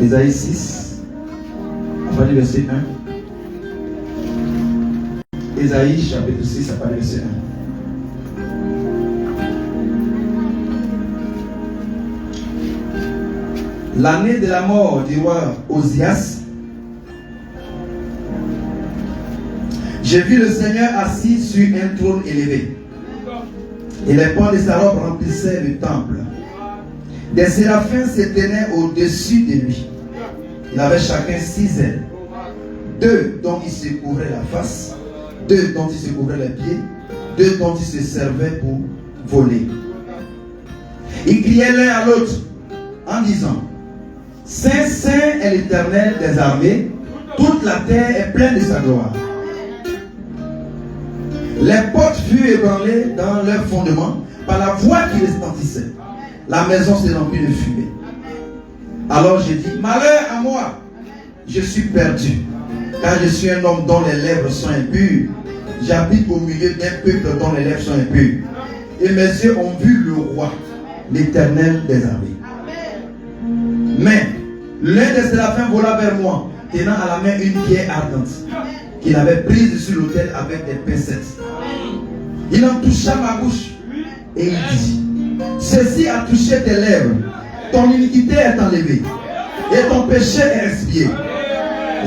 Ésaïe 6, à partir du verset 1. Ésaïe chapitre 6, à partir du verset 1. L'année de la mort du roi Osias, j'ai vu le Seigneur assis sur un trône élevé, et les pans de sa robe remplissaient le temple. Des séraphins se tenaient au-dessus de lui. Il avait chacun 6 ailes, 2 dont il se couvrait la face, 2 dont il se couvrait les pieds, 2 dont il se servait pour voler. Ils criaient l'un à l'autre en disant: Saint, Saint est l'Éternel des armées, toute la terre est pleine de sa gloire. Les portes furent ébranlées dans leur fondement par la voix qui retentissait. La maison s'est remplie de fumée. Alors j'ai dit: malheur à moi, je suis perdu, car je suis un homme dont les lèvres sont impures. J'habite au milieu d'un peuple dont les lèvres sont impures. Et mes yeux ont vu le roi, l'Éternel des armées. Mais l'un des séraphins vola vers moi, tenant à la main une pierre ardente, qu'il avait prise sur l'autel avec des pincettes. Il en toucha ma bouche et il dit: ceci a touché tes lèvres, ton iniquité est enlevée et ton péché est expié.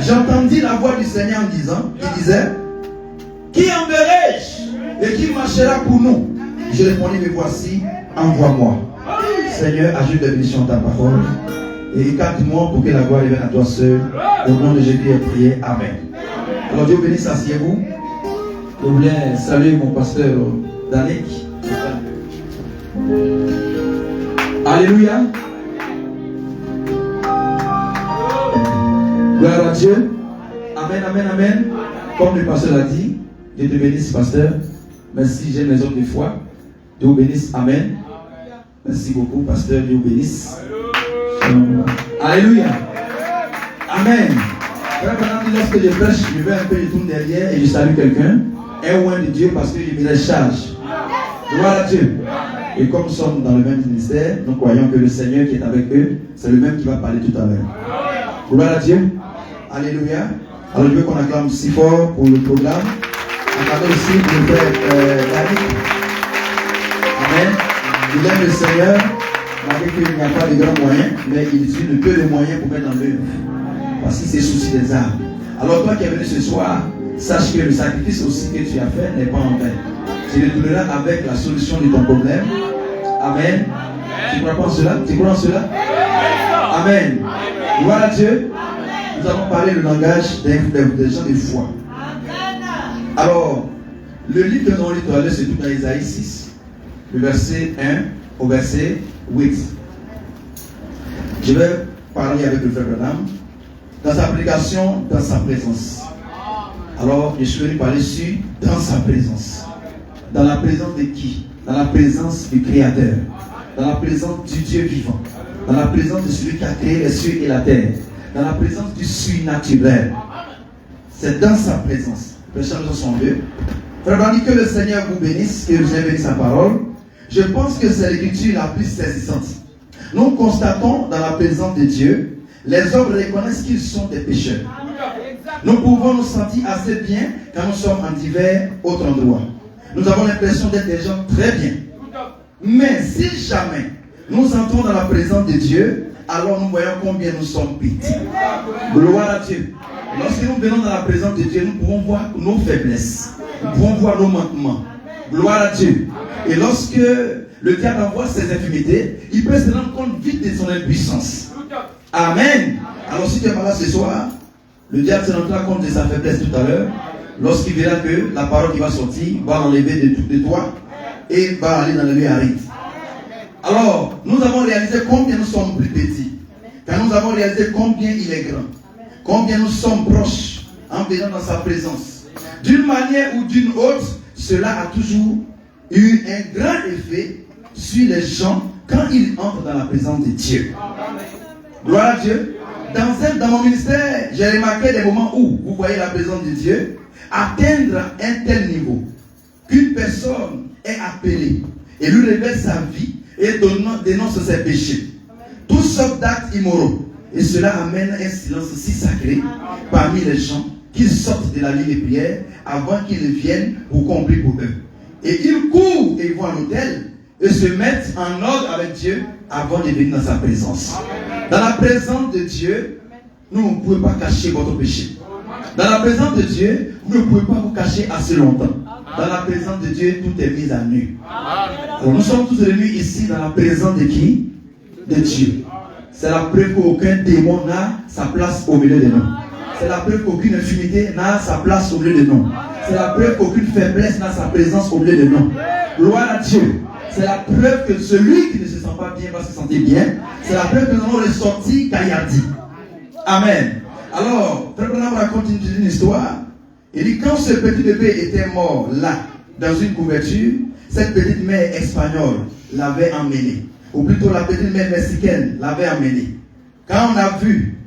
J'entendis la voix du Seigneur en disant, qui disait: qui enverrai-je et qui marchera pour nous? Je répondis: me voici, envoie-moi. Seigneur, ajoute des bénédictions à ta parole et écarte-moi pour que la gloire revienne à toi seul. Au nom de Jésus, j'ai prié. Amen. Alors Dieu bénisse, asseyez-vous. Je voulais saluer mon pasteur Danek. Alléluia. Gloire à Dieu. Amen, amen, amen. Comme le pasteur l'a dit, Dieu te bénisse, pasteur. Merci, j'aime les hommes de foi. Dieu vous bénisse. Amen. Merci beaucoup, pasteur. Dieu vous bénisse. Alléluia. Amen. Lorsque je prêche, je vais un peu, je tourne derrière et je salue quelqu'un. Un oint de Dieu parce que je me laisse charge. Gloire à Dieu. Et comme nous sommes dans le même ministère, nous croyons que le Seigneur qui est avec eux, c'est le même qui va parler tout à l'heure. Gloire à Dieu. Alléluia. Alors je veux qu'on acclame si fort pour le programme. Acclamez aussi pour le frère David. Amen. Il aime le Seigneur, malgré qu'il n'y a pas de grands moyens, mais il utilise le peu de moyens pour mettre dans l'œuvre. Parce qu'il s'est souci des âmes. Alors toi qui es venu ce soir, sache que le sacrifice aussi que tu as fait n'est pas en vain. Tu retourneras avec la solution de ton problème. Amen. Tu crois pas en cela? Tu crois en cela? Amen. Gloire à Dieu. Nous allons parler le langage des gens de foi. Alors, le livre que nous allons lire c'est tout dans Ésaïe 6, le verset 1 au verset 8. Je vais parler avec le frère Branham dans sa prédication, dans sa présence. Alors, je suis venu parler sur dans sa présence. Dans la présence de qui? Dans la présence du Créateur. Dans la présence du Dieu vivant. Dans la présence de celui qui a créé les cieux et la terre. Dans la présence du surnaturel. C'est dans sa présence. Prêchons son Dieu. Frère Branham, que le Seigneur vous bénisse, que vous ayez béni sa parole. Je pense que c'est l'écriture la plus saisissante. Nous constatons dans la présence de Dieu, les hommes reconnaissent qu'ils sont des pécheurs. Nous pouvons nous sentir assez bien quand nous sommes en divers autres endroits. Nous avons l'impression d'être des gens très bien. Mais si jamais nous entrons dans la présence de Dieu, alors nous voyons combien nous sommes petits. Gloire à Dieu. Lorsque nous venons dans la présence de Dieu, nous pouvons voir nos faiblesses. Nous pouvons voir nos manquements. Gloire à Dieu. Et lorsque le diable envoie ses infimités, il peut se rendre compte vite de son impuissance. Amen. Alors si tu es pas là ce soir, le diable se rendra compte de sa faiblesse tout à l'heure, lorsqu'il verra que la parole qui va sortir va l'enlever de toi et va aller dans le lieu aride. Alors, nous avons réalisé combien nous sommes plus petits. Quand nous avons réalisé combien il est grand. Combien nous sommes proches en venant dans sa présence. D'une manière ou d'une autre, cela a toujours eu un grand effet sur les gens quand ils entrent dans la présence de Dieu. Gloire à Dieu. Dans mon ministère, j'ai remarqué des moments où vous voyez la présence de Dieu atteindre un tel niveau qu'une personne est appelée et lui révèle sa vie et dénonce ses péchés. Toutes sortes d'actes immoraux Et cela amène un silence si sacré parmi les gens qu'ils sortent de la ligne de prière avant qu'ils viennent pour qu'on prie pour eux. Et ils courent et vont à l'autel et se mettent en ordre avec Dieu avant de venir dans sa présence. Dans la présence de Dieu, nous ne pouvons pas cacher votre péché. Dans la présence de Dieu, vous ne pouvez pas vous cacher assez longtemps. Dans la présence de Dieu, tout est mis à nu. Alors, nous sommes tous réunis ici dans la présence de qui? De Dieu. C'est la preuve qu'aucun démon n'a sa place au milieu de nous. C'est la preuve qu'aucune infimité n'a sa place au milieu de nous. C'est la preuve qu'aucune faiblesse n'a sa présence au milieu de nous. Gloire à Dieu. C'est la preuve que celui qui ne se sent pas bien va se sentir bien. C'est la preuve que nous allons ressortir Kayadi. Amen. Alors, Frère Branham raconte une histoire. Il dit quand ce petit bébé était mort là, dans une couverture, cette petite mère espagnole l'avait emmené. Ou plutôt la petite mère mexicaine l'avait emmené. Quand on a vu,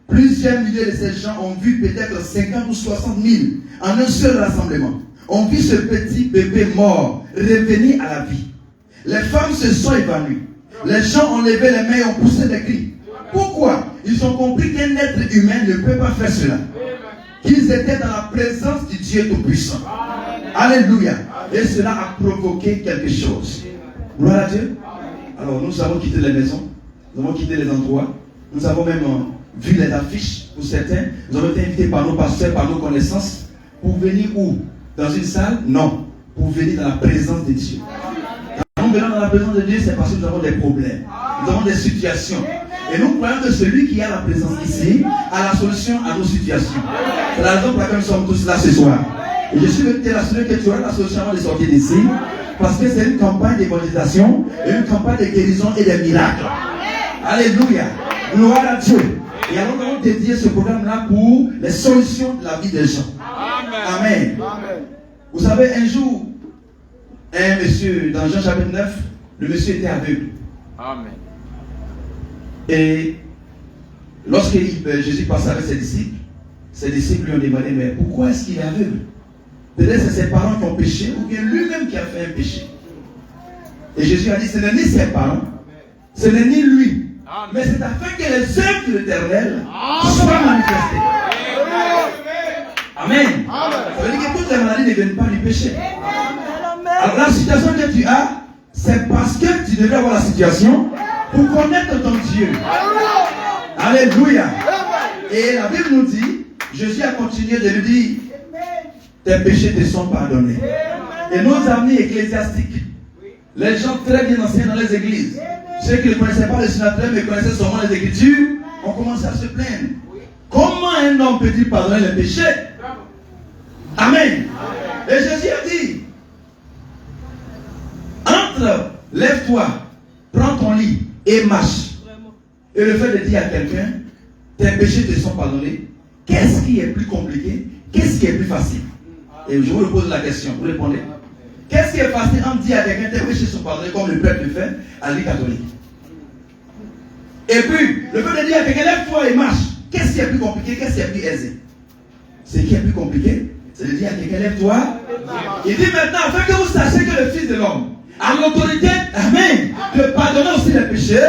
plusieurs milliers de ces gens ont vu peut-être 50 ou 60 000 en un seul rassemblement. On vit ce petit bébé mort revenir à la vie. Les femmes se sont évanouies. Les gens ont levé les mains et ont poussé des cris. Pourquoi? Ils ont compris qu'un être humain ne peut pas faire cela. Qu'ils étaient dans la présence du Dieu Tout-Puissant. Alléluia. Et cela a provoqué quelque chose. Gloire à Dieu. Alors nous avons quitté les maisons. Nous avons quitté les endroits. Nous avons même vu les affiches pour certains. Nous avons été invités par nos pasteurs, par nos connaissances. Pour venir où? Dans une salle? Non. Pour venir dans la présence de Dieu. Quand nous venons dans la présence de Dieu, c'est parce que nous avons des problèmes. Nous avons des situations. Et nous croyons que celui qui a la présence ici a la solution à nos situations. C'est la raison pour laquelle nous sommes tous là ce soir. Et je suis rassuré que tu auras la solution avant de sortir d'ici. Parce que c'est une campagne d'évangélisation et une campagne de guérison et de miracles. Alléluia. Gloire à Dieu. Et alors nous allons dédier ce programme-là pour les solutions de la vie des gens. Amen. Amen. Vous savez, un jour, un monsieur, dans Jean chapitre 9, le monsieur était aveugle. Amen. Et lorsque Jésus passait avec ses disciples lui ont demandé, mais pourquoi est-ce qu'il est aveugle? Peut-être c'est ses parents qui ont péché ou bien lui-même qui a fait un péché. Et Jésus a dit, ce n'est ni ses parents, ce n'est ni lui, mais c'est afin que les œuvres de l'Éternel soient manifestées. Amen. Ça veut dire que toutes les maladies ne viennent pas du péché. Alors la situation que tu as, c'est parce que tu devrais avoir la situation pour connaître ton Dieu. Alléluia. Et la Bible nous dit, Jésus a continué de lui dire, tes péchés te sont pardonnés. Et nos amis ecclésiastiques, les gens très bien enseignés dans les églises, ceux qui ne connaissaient pas le sénateur mais connaissaient seulement les Écritures, ont commencé à se plaindre. Comment un homme peut-il pardonner les péchés? Amen. Et Jésus a dit, entre, lève-toi, prends ton lit et marche. Et le fait de dire à quelqu'un, tes péchés te sont pardonnés, qu'est-ce qui est plus compliqué? Qu'est-ce qui est plus facile? Et je vous pose la question, vous répondez. Qu'est-ce qui est facile en dire à quelqu'un, tes péchés sont pardonnés, comme le prêtre le fait à l'Église catholique? Et puis, le fait de dire à quelqu'un, lève-toi et marche, qu'est-ce qui est plus compliqué? Qu'est-ce qui est plus aisé? Ce qui est plus compliqué, c'est de dire à quelqu'un, lève-toi. Il dit maintenant, afin que vous sachiez que le Fils de l'homme a l'autorité, amen, de pardonner aussi les péchés,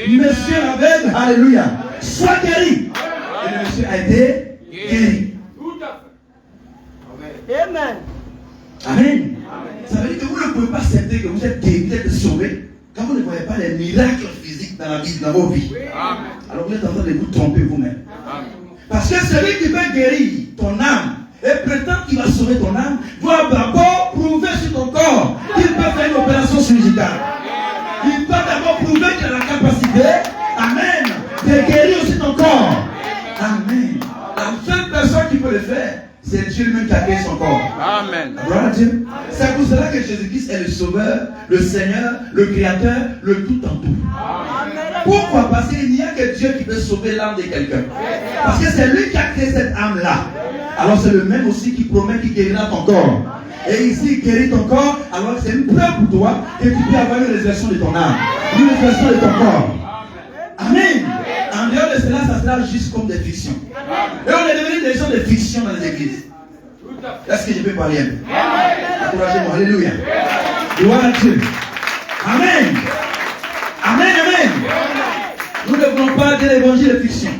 monsieur aveugle, alléluia, soit guéri. Et le monsieur a été guéri. Amen. Amen. Ça veut dire que vous ne pouvez pas accepter que vous êtes guéri, vous êtes sauvé, quand vous ne voyez pas les miracles physiques dans la vie, dans vos vies. Alors vous êtes en train de vous tromper vous-même. Parce que celui qui veut guérir ton âme et prétend qu'il va sauver ton âme, doit d'abord prouver sur ton corps qu'il peut faire une opération chirurgicale. Il doit d'abord prouver qu'il a la capacité, amen, de guérir aussi ton corps. Amen. La seule personne qui peut le faire, c'est Dieu lui-même qui a créé son corps. Amen. Gloire à Dieu. C'est pour cela que Jésus-Christ est le Sauveur, le Seigneur, le Créateur, le tout en tout. Pourquoi? Parce qu'il n'y a que Dieu qui peut sauver l'âme de quelqu'un. Parce que c'est lui qui a créé cette âme-là. Alors c'est le même aussi qui promet qu'il guérira ton corps. Et ici, il guérit ton corps, alors c'est une preuve pour toi que tu peux avoir une résurrection de ton âme, une résurrection de ton corps. Amen. En dehors de cela, ça sera juste comme des fictions. Et on est devenu des gens de fiction dans les églises. Est-ce que je peux parler un peu? Encouragez-moi, alléluia. Gloire à Dieu. Amen. Amen, amen. Nous ne voulons pas de l'évangile de fiction.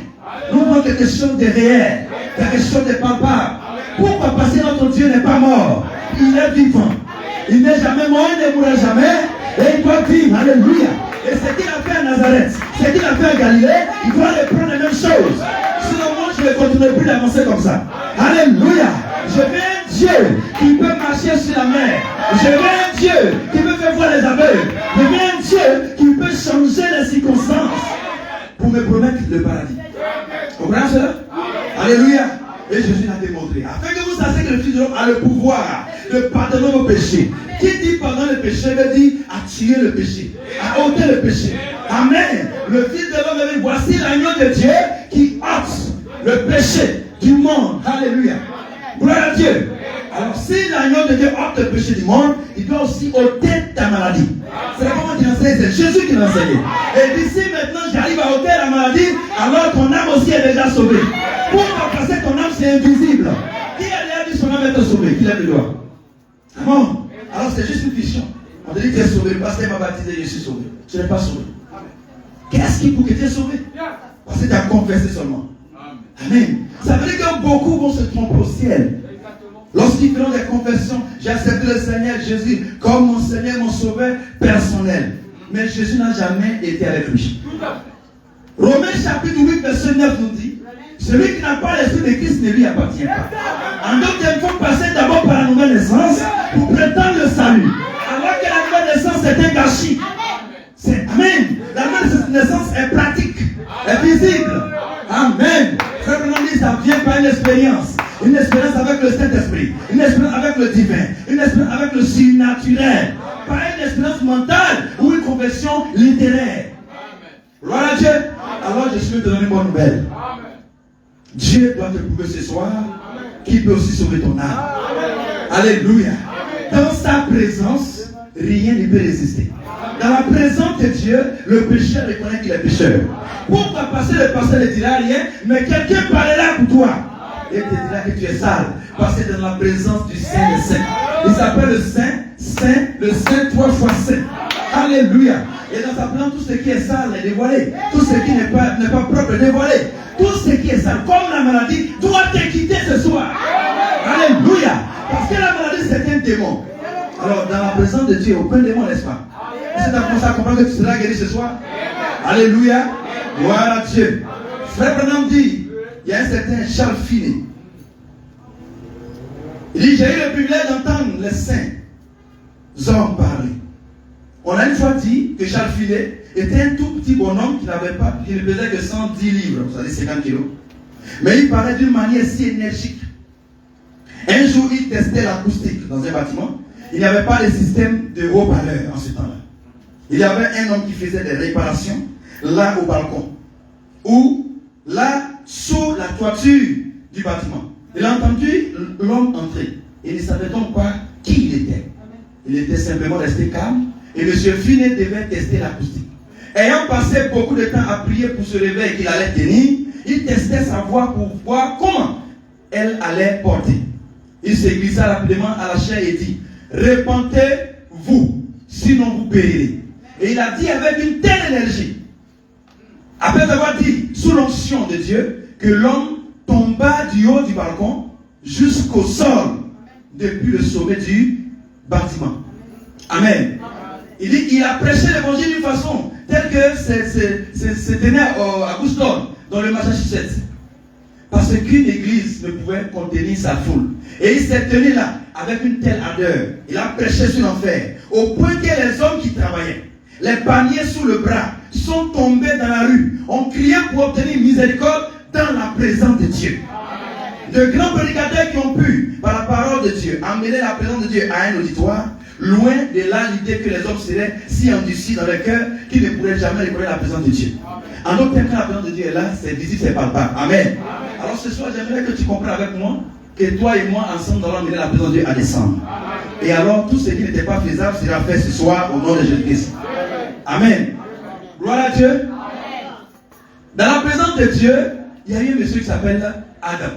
avoir quelque chose de réel, quelque chose de palpable. Pourquoi? Parce que notre Dieu n'est pas mort. Il est vivant. Il n'est jamais mort, il ne mourra jamais. Et il doit vivre. Alléluia. Et ce qu'il a fait à Nazareth, ce qu'il a fait à Galilée, il doit reprendre les mêmes choses. Sinon, moi, je ne continuerai plus d'avancer comme ça. Alléluia. Je veux un Dieu qui peut marcher sur la mer. Je veux un Dieu qui peut faire voir les aveugles. Je veux un Dieu qui peut changer les circonstances pour me promettre le paradis. Vous comprenez cela? Alléluia. Et Jésus l'a démontré. Afin que vous sachiez que le Fils de l'homme a le pouvoir de pardonner vos péchés. Qui dit pardonner le péché veut dire attirer le péché, à ôter le péché. Amen. Le Fils de l'homme veut dire voici l'agneau de Dieu qui ôte le péché du monde. Alléluia. Gloire à Dieu. Alors si l'agneau de Dieu ôte le péché du monde, il doit aussi ôter ta maladie. C'est pas moi qui l'enseigne, c'est Jésus qui l'a enseigné. Et d'ici maintenant j'arrive à ôter la maladie, alors ton âme aussi est déjà sauvée. Pourquoi? Parce que ton âme c'est invisible. Qui a dit son âme est sauvée? Qui lève le doigt? Bon. Alors c'est juste une fiction. On te dit que tu es sauvé, le pasteur m'a baptisé, je suis sauvé. Tu n'es pas sauvé. Qu'est-ce qui pour que tu es sauvé? Parce que tu as confessé seulement. Amen. Ça veut dire que beaucoup vont se tromper au ciel. Lorsqu'ils feront des confessions, j'ai accepté le Seigneur Jésus comme mon Seigneur, mon sauveur personnel. Mais Jésus n'a jamais été avec lui. Romains chapitre 8, verset 9 nous dit, celui qui n'a pas l'esprit de Christ ne lui appartient pas. En d'autres termes, il faut passer d'abord par la nouvelle naissance pour prétendre le salut. Alors que la nouvelle naissance est un gâchis. Amen. La nouvelle naissance est pratique, est visible. Amen. Frère Branham dit, ça vient par une expérience. Une expérience avec le Saint-Esprit. Une expérience avec le divin. Une expérience avec le surnaturel. Pas une expérience mentale ou une conversion littéraire. Gloire à Dieu. Alors je suis venu te donner une bonne nouvelle. Dieu doit te prouver ce soir qu'il peut aussi sauver ton âme. Alléluia. Dans sa présence, rien ne peut résister. Dans la présence de Dieu, le pécheur reconnaît qu'il est pécheur. Pourquoi? Parce que le pasteur ne dira rien, mais quelqu'un parlera pour toi. Et te dira que tu es sale. Parce que dans la présence du Saint des Saints. Il s'appelle le Saint, le Saint 3 fois Saint. Alléluia. Et dans sa présence, tout ce qui est sale est dévoilé. Tout ce qui n'est pas propre est dévoilé. Tout ce qui est sale, comme la maladie, doit te quitter ce soir. Alléluia. Parce que la maladie, c'est un démon. Alors, dans la présence de Dieu, aucun démon, n'est-ce pas? Est-ce que tu as commencé à comprendre que tu seras guéri ce soir? Alléluia. Gloire à Dieu. Frère Branham dit, il y a un certain Charles Finney. Il dit, j'ai eu le privilège d'entendre les saints hommes parler. On a une fois dit que Charles Finney était un tout petit bonhomme qui ne pesait que 110 livres, c'est-à-dire 50 kilos. Mais il parlait d'une manière si énergique. Un jour, il testait l'acoustique dans un bâtiment. Il n'y avait pas de système de haut-parleur en ce temps-là. Il y avait un homme qui faisait des réparations là au balcon ou là sous la toiture du bâtiment. Il a entendu l'homme entrer. Il ne savait donc pas qui il était. Il était simplement resté calme et M. Finney devait tester l'acoustique. Ayant passé beaucoup de temps à prier pour ce réveil qu'il allait tenir, il testait sa voix pour voir comment elle allait porter. Il se glissa rapidement à la chair et dit, répentez-vous, sinon vous périrez. Et il a dit avec une telle énergie, après avoir dit sous l'onction de Dieu, que l'homme tomba du haut du balcon jusqu'au sol depuis le sommet du bâtiment. Amen. Il dit qu'il a prêché l'évangile d'une façon telle que c'est tenu à Boston, dans le Massachusetts. Parce qu'une église ne pouvait contenir sa foule. Et il s'est tenu là avec une telle ardeur. Il a prêché sur l'enfer. Au point que les hommes qui travaillaient, les paniers sous le bras, sont tombés dans la rue. On criait pour obtenir miséricorde dans la présence de Dieu. De grands prédicateurs qui ont pu, par la parole de Dieu, amener la présence de Dieu à un auditoire, loin de là l'idée que les hommes seraient si endurcis dans leur cœur qu'ils ne pourraient jamais reconnaître la présence de Dieu. En d'autres termes, quand la présence de Dieu est là, c'est visible, c'est palpable. Amen. Alors ce soir, j'aimerais que tu comprennes avec moi que toi et moi, ensemble, nous allons amener la présence de Dieu à descendre. Et alors, tout ce qui n'était pas faisable sera fait ce soir au nom de Jésus-Christ. Amen. Gloire à Dieu. Dans la présence de Dieu, il y a eu un monsieur qui s'appelle Adam.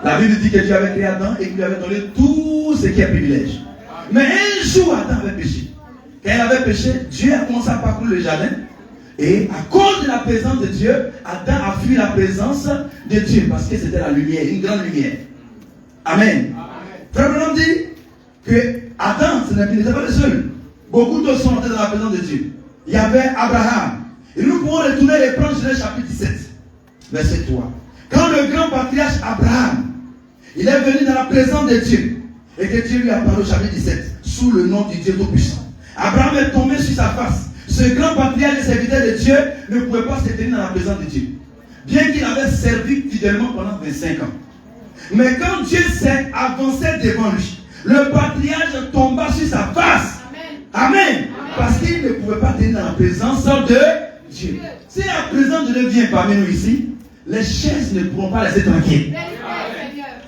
La Bible dit que Dieu avait créé Adam et qu'il lui avait donné tout ce qui est privilège. Mais un jour, Adam avait péché. Quand il avait péché, Dieu a commencé à parcourir le jardin. Et à cause de la présence de Dieu, Adam a fui la présence de Dieu parce que c'était la lumière, une grande lumière. Amen. Frère Branham dit que Adam, ce n'était pas le seul. Beaucoup d'autres sont entrés dans la présence de Dieu. Il y avait Abraham. Et nous pouvons retourner et prendre Genèse chapitre 17, verset 3. Quand le grand patriarche Abraham, il est venu dans la présence de Dieu, et que Dieu lui a parlé au chapitre 17, sous le nom du Dieu Tout-Puissant. Abraham est tombé sur sa face. Ce grand patriarche et serviteur de Dieu ne pouvait pas se tenir dans la présence de Dieu. Bien qu'il avait servi fidèlement pendant 25 ans. Mais quand Dieu s'est avancé devant lui, le patriarche tomba sur sa face. Amen. Parce qu'il ne pouvait pas tenir dans la présence de Dieu. Si la présence de Dieu vient parmi nous ici, les chaises ne pourront pas rester tranquilles.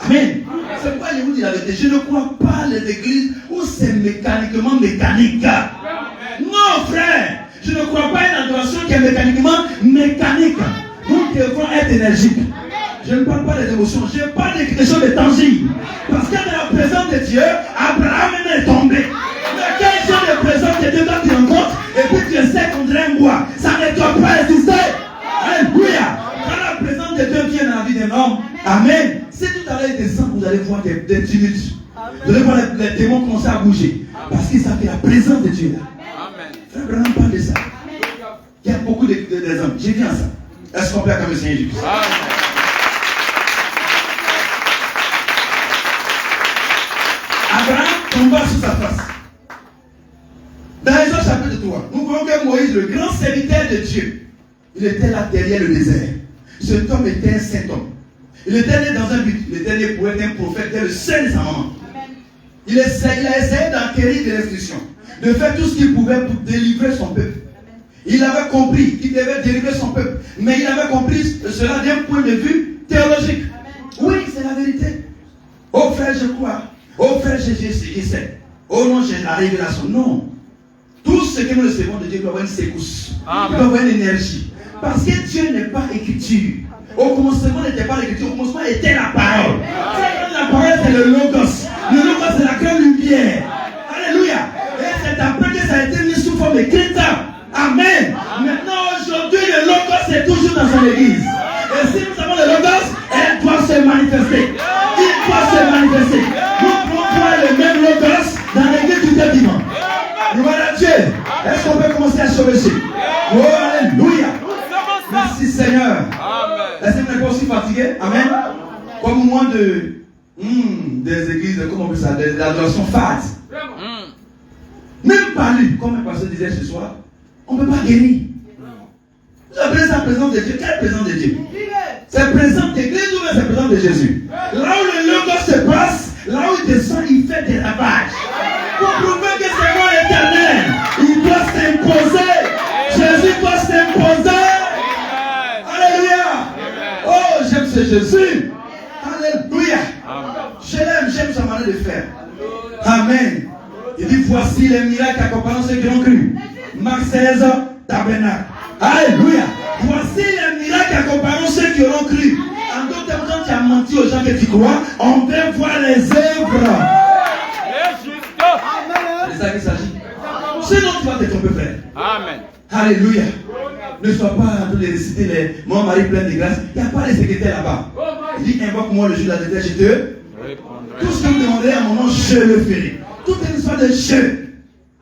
Amen. C'est pourquoi je vous dis la vérité. Je ne crois pas les églises où c'est mécaniquement mécanique. Non, frère. Je ne crois pas une adoration qui est mécaniquement mécanique. Nous devons être énergiques. Je ne parle pas des émotions. Je parle de quelque chose de tangible. Parce que dans la présence de Dieu, Abraham est tombé. Mais quel genre de présence de Dieu quand tu rencontres et puis tu sais qu'on dirait un bois, ça ne doit pas exister. Alléluia. Quand la présence de Dieu vient dans la vie d'un homme, amen. Si tout à l'heure il descend, vous allez voir des tumultes. Vous allez voir les démons commencer à bouger. Parce qu'ils savent que la présence de Dieu est là. Frère Branham parle de ça. Il y a beaucoup d'exemples. J'ai vu à ça. Est-ce qu'on peut acclamer le Seigneur Jésus? Abraham tomba sur sa face. Dans Exode chapitre 3, nous voyons que Moïse, le grand serviteur de Dieu, il était là derrière le désert. Cet homme était un saint homme. Il était né dans un but. Il était né pour être un prophète. Il était le seul de sa maman. Il a essayé d'acquérir des instructions, de faire tout ce qu'il pouvait pour délivrer son peuple. Il avait compris qu'il devait délivrer son peuple. Mais il avait compris cela d'un point de vue théologique. Oui, c'est la vérité. Oh frère, je crois. Oh frère, je sais. Oh non, j'ai la révélation. Non. Tout ce que nous recevons de Dieu doit avoir une secousse. Il doit avoir une énergie. Parce que Dieu n'est pas écriture. Au commencement n'était pas l'écriture. Au commencement était la parole. La parole c'est le logos. Le logos c'est la grande lumière. Alléluia. Et c'est après que ça a été mis sous forme écrite. Amen. Maintenant aujourd'hui le logos est toujours dans son église. Et si nous avons le logos, elle doit se manifester. Il doit se manifester. Nous pouvons voir le même logos dans l'église du dimanche. Gloire à Dieu. Est-ce qu'on peut commencer à sauver ici? Oh, alléluia. Merci Seigneur. Est-ce que vous n'êtes pas aussi fatigué? Amen. Comme moi des églises, comment on peut ça, de l'adoration fade. Même pas lui, comme le pasteur disait ce soir, on ne peut pas guérir. Vous appelez ça présence de Dieu. Quelle présence de Dieu? C'est présence d'église ou c'est présence de Jésus? Là où le logos se passe, là où il descend, il fait des ravages. Pour prouver que c'est moi l'éternel, il doit s'imposer. Jésus doit s'imposer. Alléluia. Oh, j'aime ce Jésus. Alléluia. Je l'aime, j'aime sa manière de faire. Amen. Il dit voici les miracles accompagnant ceux qui ont cru. Marc 16, tabernacle. Alléluia. Voici les miracles accompagnant ceux qui auront cru. En d'autres termes, quand tu as menti aux gens que tu crois, on veut voir les œuvres. C'est ça qu'il s'agit. Sinon, tu vas te tromper, frère. Amen. Alléluia. Ne sois pas en train de réciter mon mari plein de grâce. Il n'y a pas de secrétaire là-bas. Il dit invoque-moi le jour de la défaite, je te. Tout ce que vous demanderez à mon nom, je le ferai. Toute une histoire de je.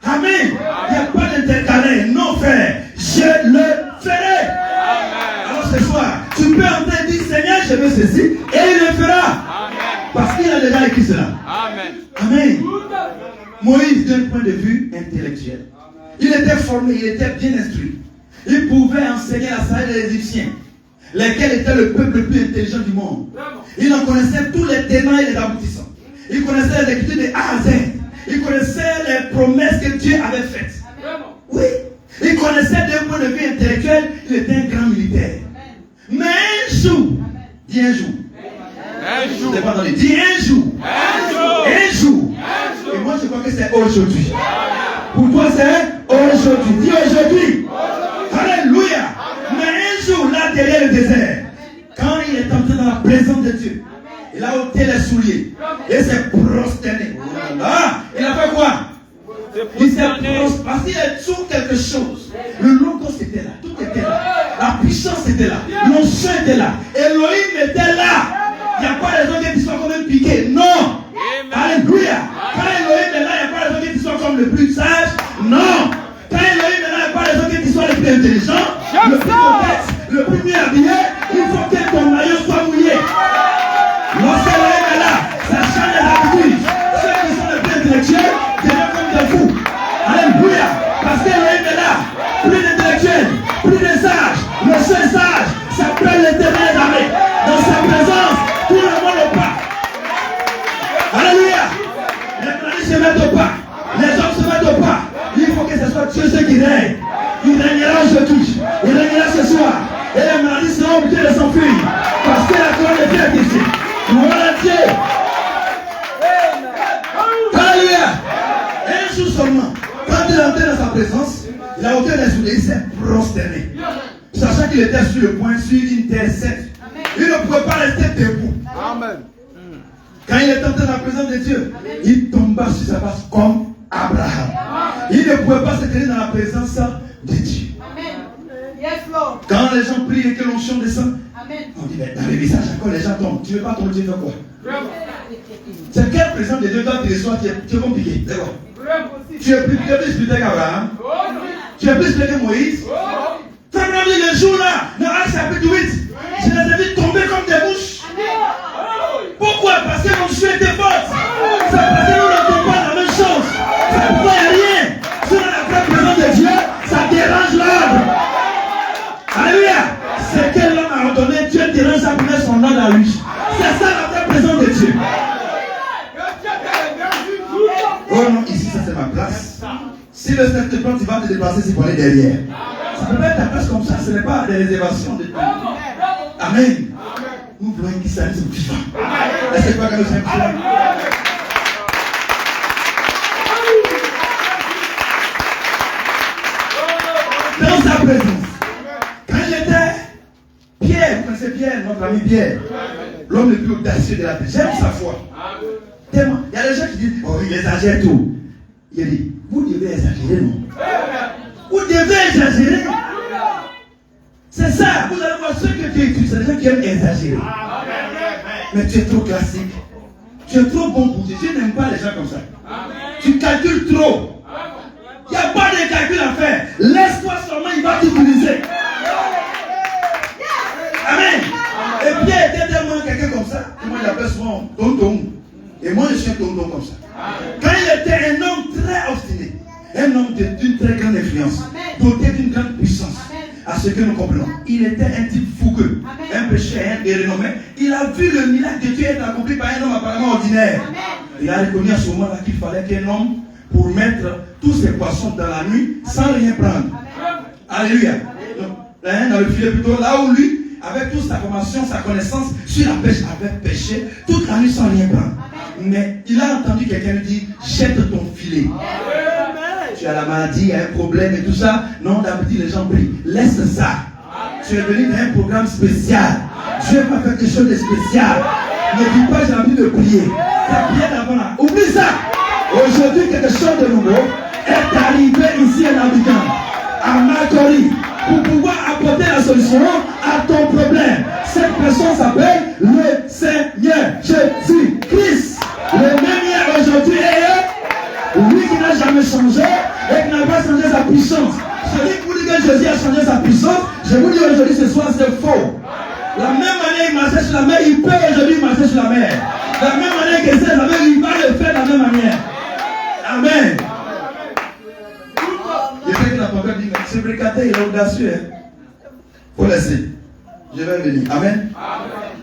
Amen. Il n'y a pas d'intercalaire. Non, frère. Je le ferai. Alors ce soir, tu peux entrer et dire Seigneur, je veux ceci. Et il le fera. Parce qu'il a déjà écrit cela. Amen. Amen. Moïse, d'un point de vue intellectuel, il était formé, il était bien instruit. Il pouvait enseigner la sagesse des Égyptiens, lesquels étaient le peuple le plus intelligent du monde. Il en connaissait tous les tenants et les aboutissants. Il connaissait les écritures de A à Z. Il connaissait les promesses que Dieu avait faites. Oui. Il connaissait d'un point de vue intellectuel, il était un grand militaire. Mais un jour, dis un jour. Un jour. Dis un jour. Un jour. Un jour. Et moi je crois que c'est aujourd'hui. Pour toi c'est aujourd'hui. Dis aujourd'hui. Alléluia. Mais un jour là derrière le désert, quand il est entré dans la présence de Dieu, il a ôté les souliers et s'est prosterné. Ah, il a fait quoi? Il s'est prosterné parce qu'il est sur quelque chose. Le logos était là. Tout est puissance était là. L'onction était là. Elohim était là. Il n'y a pas raison que tu sois comme un piqué. Non. Alléluia. Quand Elohim est là, il n'y a pas raison que tu sois comme le plus sage. Non. Quand Elohim est là, il n'y a pas raison que tu sois le plus intelligent, le plus complexe, le plus bien habillé. Il faut que ton maillot soit mouillé. Lorsque Elohim est là, ça change les habitudes. Ceux qui sont les plus intellectuels deviennent comme des fous. Alléluia. Parce qu'Elohim est là. Plus d'intellectuels, plus de sages. Le seul sage s'appelle l'Éternel des armées. Dans sa présence, tout le monde au pas. Alléluia. Les planètes se mettent au pas. Les hommes se mettent au pas. Il faut que ce soit Dieu ceux qui règne. Il régnera aujourd'hui. Il régnera ce soir. Et les maladies seront obligées de s'enfuir. Parce que la couronne de Dieu est ici. Gloire à Dieu. Alléluia. Un jour seulement, quand il est entré dans sa présence, il a ôté les souliers, il s'est prosterné. Sachant qu'il était sur le point, sur une terre sèche. Il ne pouvait pas rester debout. Amen. Quand il est entré dans la présence de Dieu, il tomba sur sa face comme Abraham. Il ne pouvait pas se tenir dans la présence de Dieu. Quand les gens prient et que l'onction descend, on dit, mais dans les messages encore les gens tombent. Tu ne veux pas tomber, tu veux quoi? C'est quelle présence de Dieu quand tu reçois, tu es compliqué. D'accord? Tu es plus spirituel qu'Abraham. Tu es plus spirituel que Moïse. Frère, les jours-là, dans Actes chapitre 8, je les ai vus tomber comme des mouches. Pourquoi? Parce que l'onction était forte. C'est parce que nous ne faisons pas la même chose. C'est pourquoi il n'y a rien. Si on a la vraie présence de Dieu, ça dérange l'ordre. Alléluia. C'est que l'homme a ordonné, Dieu dérange ça pour mettre son ordre à lui. C'est ça la vraie présence de Dieu. Oh non, ici ça c'est ma place. Si le Seigneur te prend, tu vas te déplacer, c'est pour aller derrière. Ça peut pas être ta place comme ça, ce n'est pas des réservations de temps. Amen. Nous voulons qu'il s'alise au vivant. Est-ce que nous sommes dans sa présence. Quand il était Pierre, vous connaissez Pierre, notre ami Pierre, l'homme le plus audacieux de la terre. J'aime sa foi. Tellement. Il y a des gens qui disent, oh, il exagère tout. Il dit, vous devez exagérer, non? Vous devez exagérer. C'est ça. Vous allez voir ceux que tu étudies, c'est des gens qui aiment exagérer. Mais tu es trop classique. Tu es trop bon pour Dieu. Je n'aime pas les gens comme ça. Tu calcules trop. Il n'y a pas de calcul à faire. Laisse-toi seulement, il va t'utiliser. Amen. Et Pierre était tellement quelqu'un comme ça. Et moi, il appelle souvent tonton. Et moi, je suis un tonton comme ça. Quand il était un homme très obstiné, un homme d'une très grande influence, doté d'une grande puissance, à ce que nous comprenons, il était un type fougueux, un pécheur et renommé. Il a vu le miracle de Dieu être accompli par un homme apparemment ordinaire. Il a reconnu à ce moment-là qu'il fallait qu'un homme pour mettre tous ses poissons dans la nuit sans rien prendre. Alléluia. Dans le filet plutôt, là où lui, avec toute sa formation, sa connaissance sur la pêche, avait pêché toute la nuit sans rien prendre. Mais il a entendu quelqu'un lui dire, jette ton filet. Tu as la maladie, il y a un problème et tout ça. Non, d'habitude les gens prient. Laisse ça. Tu es venu dans un programme spécial. Dieu va faire quelque chose de spécial. Ne dis pas j'ai envie de prier. C'est bien d'avant là. Oublie ça. Aujourd'hui, quelque chose de nouveau est arrivé ici en Abidjan, à Macori, pour pouvoir apporter la solution à ton problème. Cette personne s'appelle le Seigneur Jésus-Christ. Le même hier, aujourd'hui et lui qui n'a jamais changé et qui n'a pas changé sa puissance. Celui qui vous dit que Jésus a changé sa puissance, je vous dis aujourd'hui ce soir c'est faux. La même manière il marchait sur la mer, il peut aujourd'hui marcher sur la mer. La même manière que c'est la mer, il va le faire de la même manière. Amen. Je sais que la pauvre dit, ce bricateur il est audacieux. Il faut laisser. Je vais venir. Amen.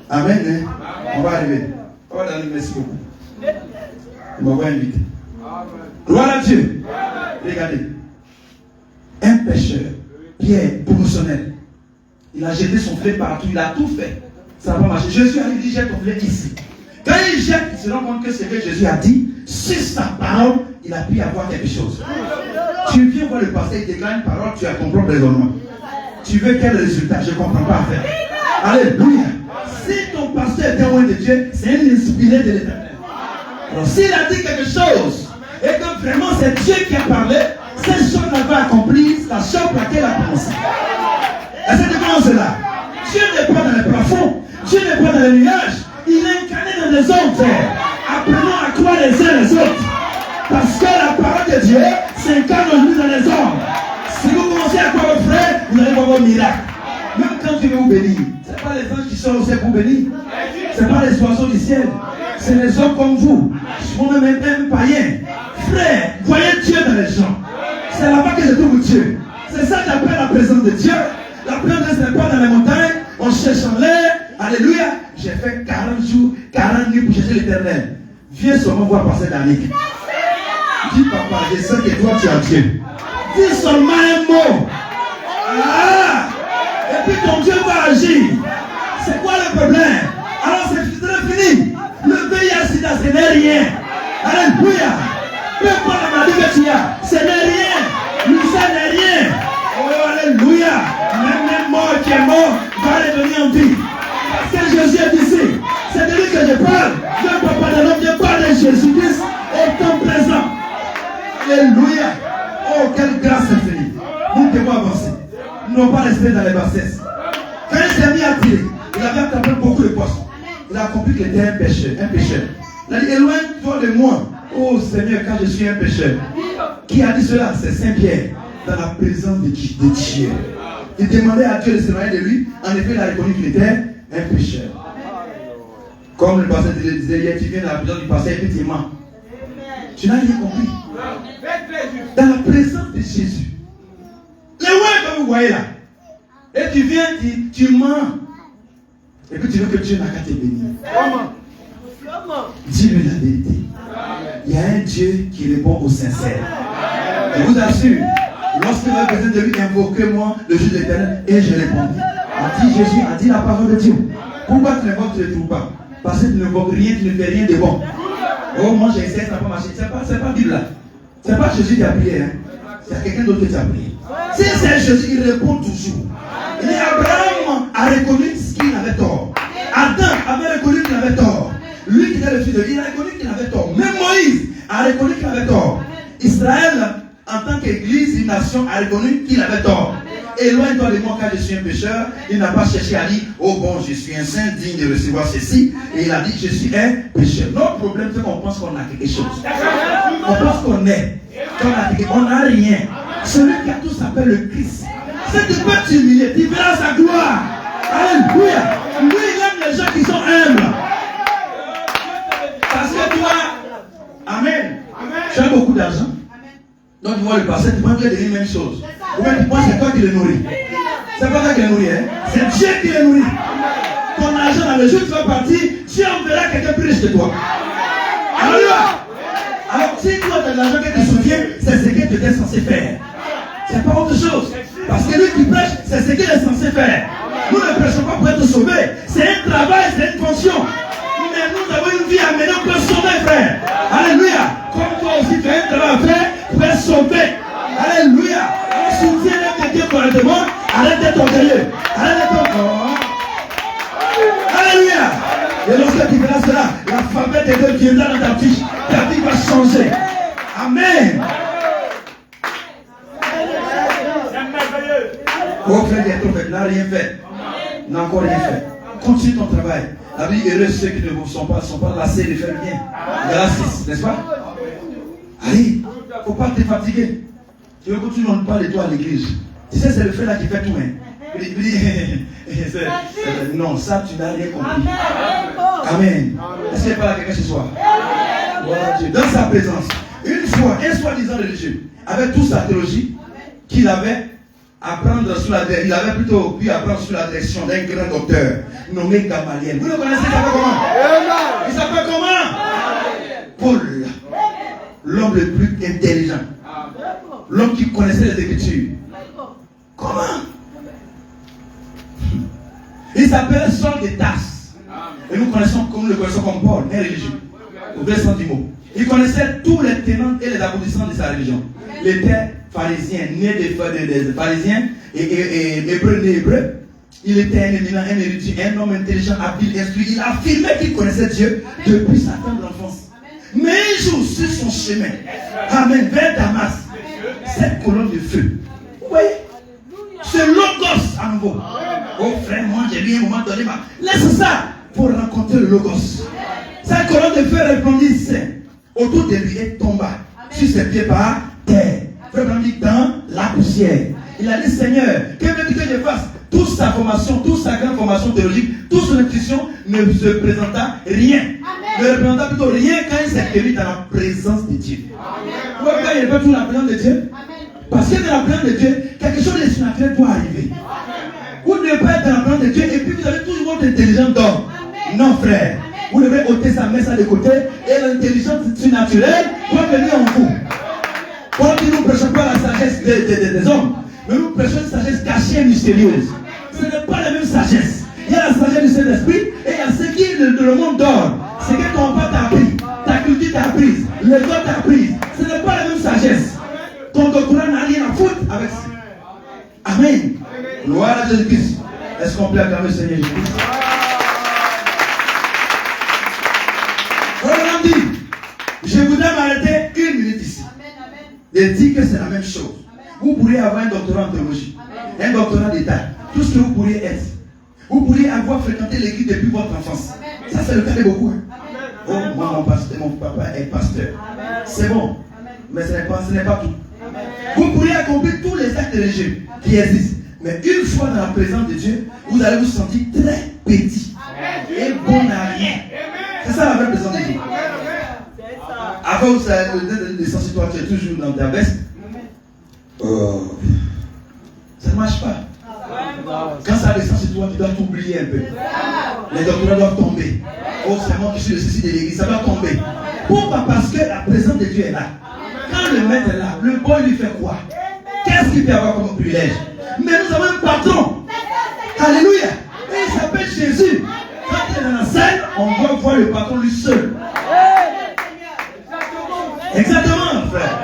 Amen. Amen. On va arriver. On va donner merci beaucoup. On va inviter. Gloire à Dieu. Regardez. Un pécheur, Pierre, promotionnel. Il a jeté son filet partout, il a tout fait. Ça n'a pas marché. Jésus a dit, jette ton filet ici. Quand il jette, il se rend compte que ce que Jésus a dit, sur sa parole, il a pu avoir quelque chose. Tu viens voir le pasteur, il déclare une parole, tu as ton propre raisonnement. Tu veux quel résultat? Je ne comprends pas à faire. Alléluia. Si ton pasteur est témoin de Dieu, c'est un inspiré de l'Éternel. Alors s'il a dit quelque chose, et que vraiment c'est Dieu qui a parlé, cette chose va accomplir la chose pour laquelle il a commencé. Est-ce que tu comprends cela? Dieu n'est pas dans les plafonds. Dieu n'est pas dans les nuages. Il est incarné dans les hommes, frère. Apprenons à croire les uns les autres. Parce que la parole de Dieu s'incarne aujourd'hui dans les hommes. Si vous commencez à croire vos frères, vous n'allez pas voir miracle. Même quand Dieu veut vous bénir, ce n'est pas les anges qui sont au ciel pour bénir. Ce n'est pas les oiseaux du ciel. C'est les hommes comme vous. Moi-même, même païen. Frère, voyez Dieu dans les gens. C'est là-bas que je trouve Dieu. C'est ça que j'appelle la présence de Dieu. La présence n'est pas dans les montagnes. On cherche en l'air. Alléluia. J'ai fait 40 jours, 40 nuits pour chercher l'éternel. Viens seulement voir passer Danique. Dis papa, je sais que toi tu as Dieu. Dis seulement un mot. Ah! Et puis ton Dieu va agir. C'est quoi le problème? Alors c'est fini. Le VIH-Sida, ce n'est rien. Alléluia. Peu importe la maladie que tu as, ce n'est rien. Nous, ça n'est rien. Oh, alléluia. Même mort qui est mort va revenir en vie. Parce que Jésus est ici. C'est de lui que je parle. Je ne parle pas de l'homme, je parle de Jésus-Christ étant présent. Alléluia. Oh, quelle grâce infinie. Nous devons avancer. Nous n'avons pas rester dans les bassesses. Quand il s'est mis à tirer, il avait attrapé beaucoup de poissons. Il a compris qu'il était un pécheur. Il a dit, éloigne-toi de moi. Oh Seigneur, quand je suis un pécheur. Qui a dit cela? C'est Saint-Pierre. Dans la présence de Dieu. Il demandait à Dieu de s'éloigner de lui. En effet, il a reconnu qu'il était un pécheur. Comme le pasteur disait hier, tu viens dans la présence du pasteur et puis tu mens. Tu n'as rien compris. Dans la présence de Jésus. Les ouais que vous voyez là. Et tu viens, tu mens. Et puis tu veux que Dieu n'a qu'à te bénir. Dis-lui la vérité. Il y a un Dieu qui répond aux sincères. Je vous assure, lorsque vous avez besoin de lui, invoquez-moi le jour de l'éternel et je répondrai. A dit Jésus, a dit la parole de Dieu. Pourquoi tu n'invoques, tu ne trouves pas? Parce que tu n'invoques rien, tu ne fais rien de bon. Oh, moi j'essaie, ça n'a pas marché. C'est pas Bible là. C'est pas Jésus qui a prié. Hein. C'est quelqu'un d'autre qui a prié. Si c'est Jésus, il répond toujours. Et Abraham a reconnu qu'il avait tort. Adam avait reconnu qu'il avait tort. Lui qui était le fils de Dieu, il a reconnu qu'il avait tort. Même Moïse a reconnu qu'il avait tort. Israël, en tant qu'église, une nation, a reconnu qu'il avait tort. Éloigne-toi de moi car je suis un pécheur. Il n'a pas cherché à dire, oh bon, je suis un saint digne de recevoir ceci. Et il a dit, je suis un pécheur. Notre problème, c'est qu'on pense qu'on a quelque chose. On pense qu'on est. On n'a rien. Celui qui a tout s'appelle le Christ. Si tu peux t'humilier, tu verras sa gloire. Alléluia. Lui, il aime les gens qui sont humbles. Parce que toi, amen. Tu as beaucoup d'argent. Donc tu vois le passé, tu penses qu'il est la même chose. Ou bien tu penses que c'est toi qui le nourris. C'est pas toi qui le nourris, hein? C'est Dieu qui le nourrit. Ton argent dans le jour où tu vas partir, Dieu enverra quelqu'un plus riche que toi. Alléluia. Alors si toi tu as de l'argent que tu te souviens, c'est ce que tu étais censé faire. C'est pas autre chose. Parce que lui qui prêche, c'est ce qu'il est censé faire. Nous ne prêchons pas pour être sauvés. C'est un travail, c'est une fonction. Mais nous avons une vie à mener, on peut sauver, frère. Alléluia. Comme toi aussi, tu as un travail à faire pour être sauvé. Alléluia. Soutiens-le quelqu'un correctement. Arrête d'être orgueilleux. Arrête d'être orgueilleux. Alléluia. Et lorsque tu verras cela, la faveur de Dieu viendra dans ta vie. Ta vie va changer. Amen. Oh frère, il n'a rien fait. Il n'a encore rien fait. Continue ton travail. La vie est heureuse ceux qui ne sont pas lassés de faire le bien. Grâce, n'est-ce pas? Allez, il ne faut pas te fatiguer. Tu veux continuer, on parle de toi à l'église. Tu sais, c'est le frère là qui fait tout. Hein. Non, ça, tu n'as rien compris. Amen. Est-ce qu'il n'y a pas là quelqu'un ce soir? Voilà Dieu. Dans sa présence, une fois, un soi-disant religieux, avec toute sa théologie qu'il avait, il avait plutôt pu apprendre sous la direction d'un grand docteur nommé Gamaliel. Vous le connaissez, il s'appelle comment? Il s'appelle comment? Paul, l'homme le plus intelligent, l'homme qui connaissait les Écritures. Comment? Il s'appelait Saul de Tarse. Et nous le connaissons comme Paul, un religieux, au vrai sens du mot. Il connaissait tous les tenants et les aboutissants de sa religion. Il était pharisien, né des pharisiens et hébreu. Il était un éminent, un érudit, un homme intelligent, habile, instruit. Il affirmait qu'il connaissait Dieu depuis sa tendre enfance. Mais un jour, sur son chemin, amen, vers Damas, cette colonne de feu, vous voyez, ce logos à nouveau cerveau. Oh frère, moi j'ai vu un moment donné. Laisse ça pour rencontrer le Logos. Sa colonne de feu resplendissait autour de lui et tomba sur ses pieds par terre. Frère Branham dit dans la poussière. Il a dit Seigneur, que veux-tu que je fasse? Toute sa formation, toute sa grande formation théologique, toute son intuition ne se présenta rien. Ne représenta plutôt rien quand il s'est tenu dans la présence de Dieu. Pourquoi il n'est pas toujours dans la présence de Dieu? Parce que dans la présence de Dieu, quelque chose de surnaturel doit arriver. Vous ne devez pas être dans la présence de Dieu et puis vous avez toujours votre intelligence d'homme. Non, frère. Vous devez ôter sa main ça de côté et l'intelligence surnaturelle doit venir en vous. Quand nous ne prêchons pas la sagesse des hommes, mais nous prêchons une sagesse cachée et mystérieuse. Ce n'est pas la même sagesse. Il y a la sagesse du Saint-Esprit et il y a ce qui est le monde d'or. Ce que ton père t'a appris, ta culture t'a appris, les autres t'a appris. Ce n'est pas la même sagesse. Ton doctorat n'a rien à foutre avec ça. Amen. Gloire à Jésus-Christ. Est-ce qu'on peut acclamer le Seigneur Jésus-Christ? On dit, je voudrais m'arrêter une minute ici. Et dire que c'est la même chose. Vous pourriez avoir un doctorat en théologie, un doctorat d'État, tout ce que vous pourriez être. Vous pourriez avoir fréquenté l'église depuis votre enfance. Ça, c'est le cas de beaucoup. Oh, moi, mon papa est pasteur. C'est bon, mais ce n'est pas tout. Vous pourriez accomplir tous les actes religieux qui existent. Mais une fois dans la présence de Dieu, vous allez vous sentir très petit et bon à rien. C'est ça la vraie présence de Dieu. Avant, vous savez, le sens toi, tu es toujours dans ta veste. Ça ne marche pas. Quand ça descend sur toi, tu dois t'oublier un peu. Les doctorats doivent tomber. Oh, c'est moi qui suis le ceci de l'église, ça doit tomber. Pourquoi? Parce que la présence de Dieu est là. Quand le maître est là, le boy lui fait quoi? Qu'est-ce qu'il peut avoir comme privilège? Mais nous avons un patron. Alléluia. Et il s'appelle Jésus. Quand il est dans la scène, on doit voir le patron lui seul. Exactement, frère.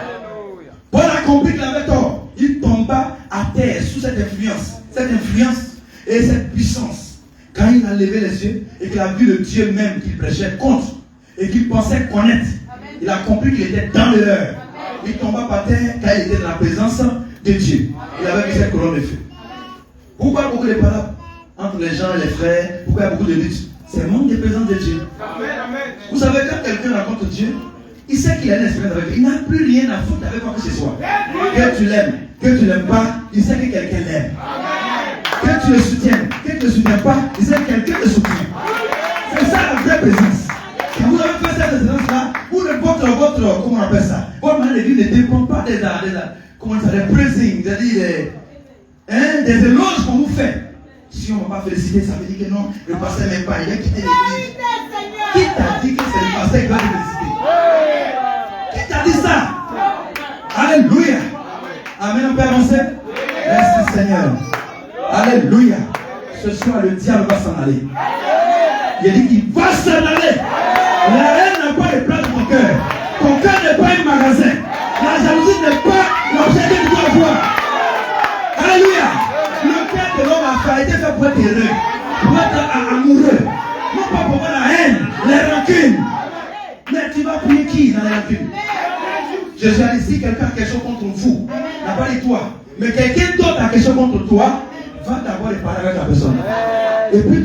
Paul a compris qu'il avait tort. Il tomba à terre sous cette influence. Cette influence et cette puissance. Quand il a levé les yeux et qu'il a vu le Dieu même qu'il prêchait contre et qu'il pensait connaître, il a compris qu'il était dans l'erreur. Il tomba par terre car il était dans la présence de Dieu. Il avait vu cette colonne de feu. Pourquoi beaucoup de paroles entre les gens et les frères? Pourquoi il y a beaucoup de luttes? C'est le manque de présence de Dieu. Vous savez, quand quelqu'un rencontre Dieu, il sait qu'il a une expérience avec lui. Il n'a plus rien à foutre avec quoi que ce soit. Que tu l'aimes, que tu ne l'aimes pas, il sait que quelqu'un l'aime. Que tu le soutiennes, que tu ne le soutiens pas, il sait que quelqu'un le soutient. C'est ça la vraie présence. Quand vous avez fait cette présence-là, votre, comment on appelle ça? Votre manière de vie ne dépend pas des praising, des éloges qu'on vous fait. Si on ne va pas féliciter, ça veut dire que non, le pasteur n'aime pas, il a quitté l'église. Qui t'a dit que c'est le pasteur qui va te féliciter? Qui t'a dit ça? Alléluia. Amen, on peut avancer? Merci Seigneur. Alléluia. Ce soir, le diable va s'en aller. Il a dit qu'il va s'en aller. La haine n'a pas de place dans ton cœur. Ton cœur n'est pas un magasin. La jalousie n'est pas l'objet que tu dois avoir. Alléluia. Le cœur de l'homme a été fait pour être heureux, pour être amoureux. Non pas pour avoir la haine, les rancunes. Mais tu vas prier qui dans les rancunes? Jésus a dit, si quelqu'un a quelque chose contre vous, n'a pas dit toi, mais quelqu'un d'autre a quelque chose contre toi, va d'abord parler avec la personne. Et puis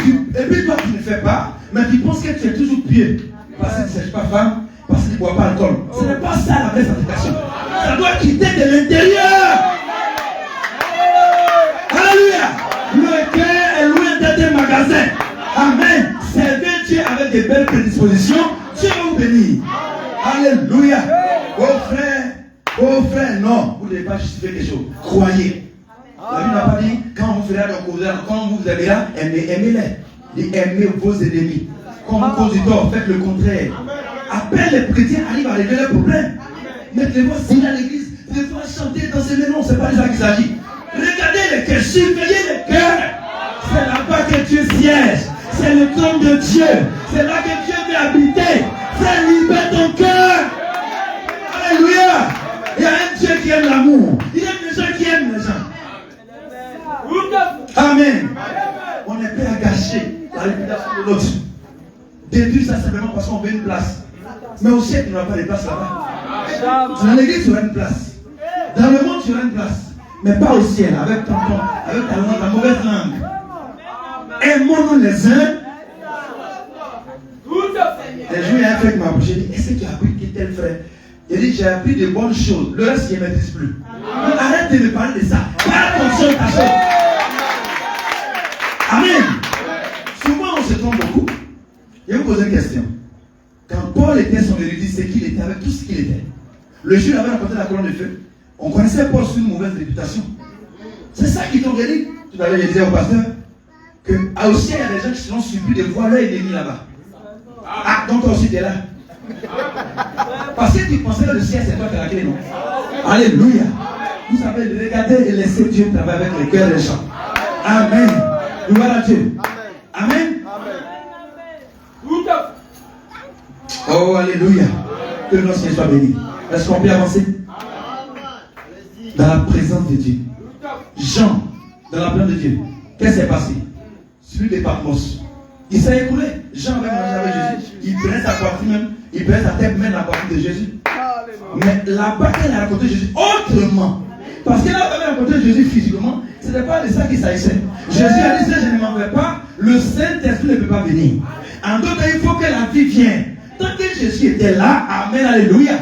toi tu ne fais pas, mais tu penses que tu es toujours pieux. Parce que tu ne cherches pas femme, parce que tu ne bois pas alcool. Ce n'est pas ça la vraie sanctification. Ça doit quitter de l'intérieur. Alléluia. Le cœur est loin d'être un magasin. Amen. Servez Dieu avec de belles prédispositions. Dieu va vous bénir. Alléluia. Oh frère, non. Vous ne devez pas justifier quelque chose. Croyez. La Bible n'a pas dit, quand vous ferez quand vous aimez là, aimez-les. Aimez vos ennemis. Quand vous causez du tort, faites le contraire. Après, les chrétiens arrivent à régler leurs problèmes. Mais les voix signer à l'église, les voix chanter dans ces maisons, ce n'est pas de ça qu'il s'agit. Regardez les cœurs, surveillez les cœurs. C'est là-bas que Dieu siège. C'est le trône de Dieu. C'est là que Dieu veut habiter. Frère, libère ton cœur. Alléluia. Il y a un Dieu qui aime l'amour. Il aime les gens qui aiment les gens. Amen. On est prêt à gâcher la réputation de l'autre. Détruire ça simplement parce qu'on veut une place. Mais au ciel, il n'y aura pas de place là-bas. Dans l'église, tu auras une place. Dans le monde, tu auras une place. mais pas au ciel, avec ta mauvaise langue. Aimons-nous les uns. Les jours, il y a un frère qui m'a approché, il dit, est-ce que tu as appris qui tel frère? Il dit, j'ai appris de bonnes choses, le reste, je ne maîtrise plus. Donc, arrête de me parler de ça. Parle attention à ta chose. Amen. Souvent, on se trompe beaucoup. Je vais vous poser une question. Quand Paul était son érudit, c'est qu'il était avec tout ce qu'il était. Le jour où il avait rencontré la colonne de feu, on connaissait Paul sous une mauvaise réputation. C'est ça qui t'ont dit. Tout à l'heure, je disais au pasteur qu'à aussi, il y a des gens qui seront surpris de voir leur ennemi là-bas. Ah, donc toi aussi, tu es là. Parce que tu pensais que le ciel, c'est toi qui as la clé, non? Alléluia. Vous savez, regardez et laissez Dieu travailler avec les cœurs des gens. Amen. Gloire à Dieu. Amen. Oh, alléluia. Que le nom Seigneur soit béni. Est-ce qu'on peut avancer? Dans la présence de Dieu. Jean, dans la présence de Dieu. Qu'est-ce qui s'est passé? Celui de Patmos. Il s'est écoulé. Jean avait mangé avec Jésus. Il prenait sa poitrine même. Il prenait sa tête même la poitrine de Jésus. Mais là-bas, elle a raconté Jésus autrement. Parce qu'elle avait rencontré Jésus physiquement. Ce n'était pas de ça qu'il s'agissait. Jésus a dit, je ne m'en vais pas. Le Saint-Esprit ne peut pas venir. En d'autres temps, il faut que la vie vienne. Tant que Jésus était là, amen, alléluia.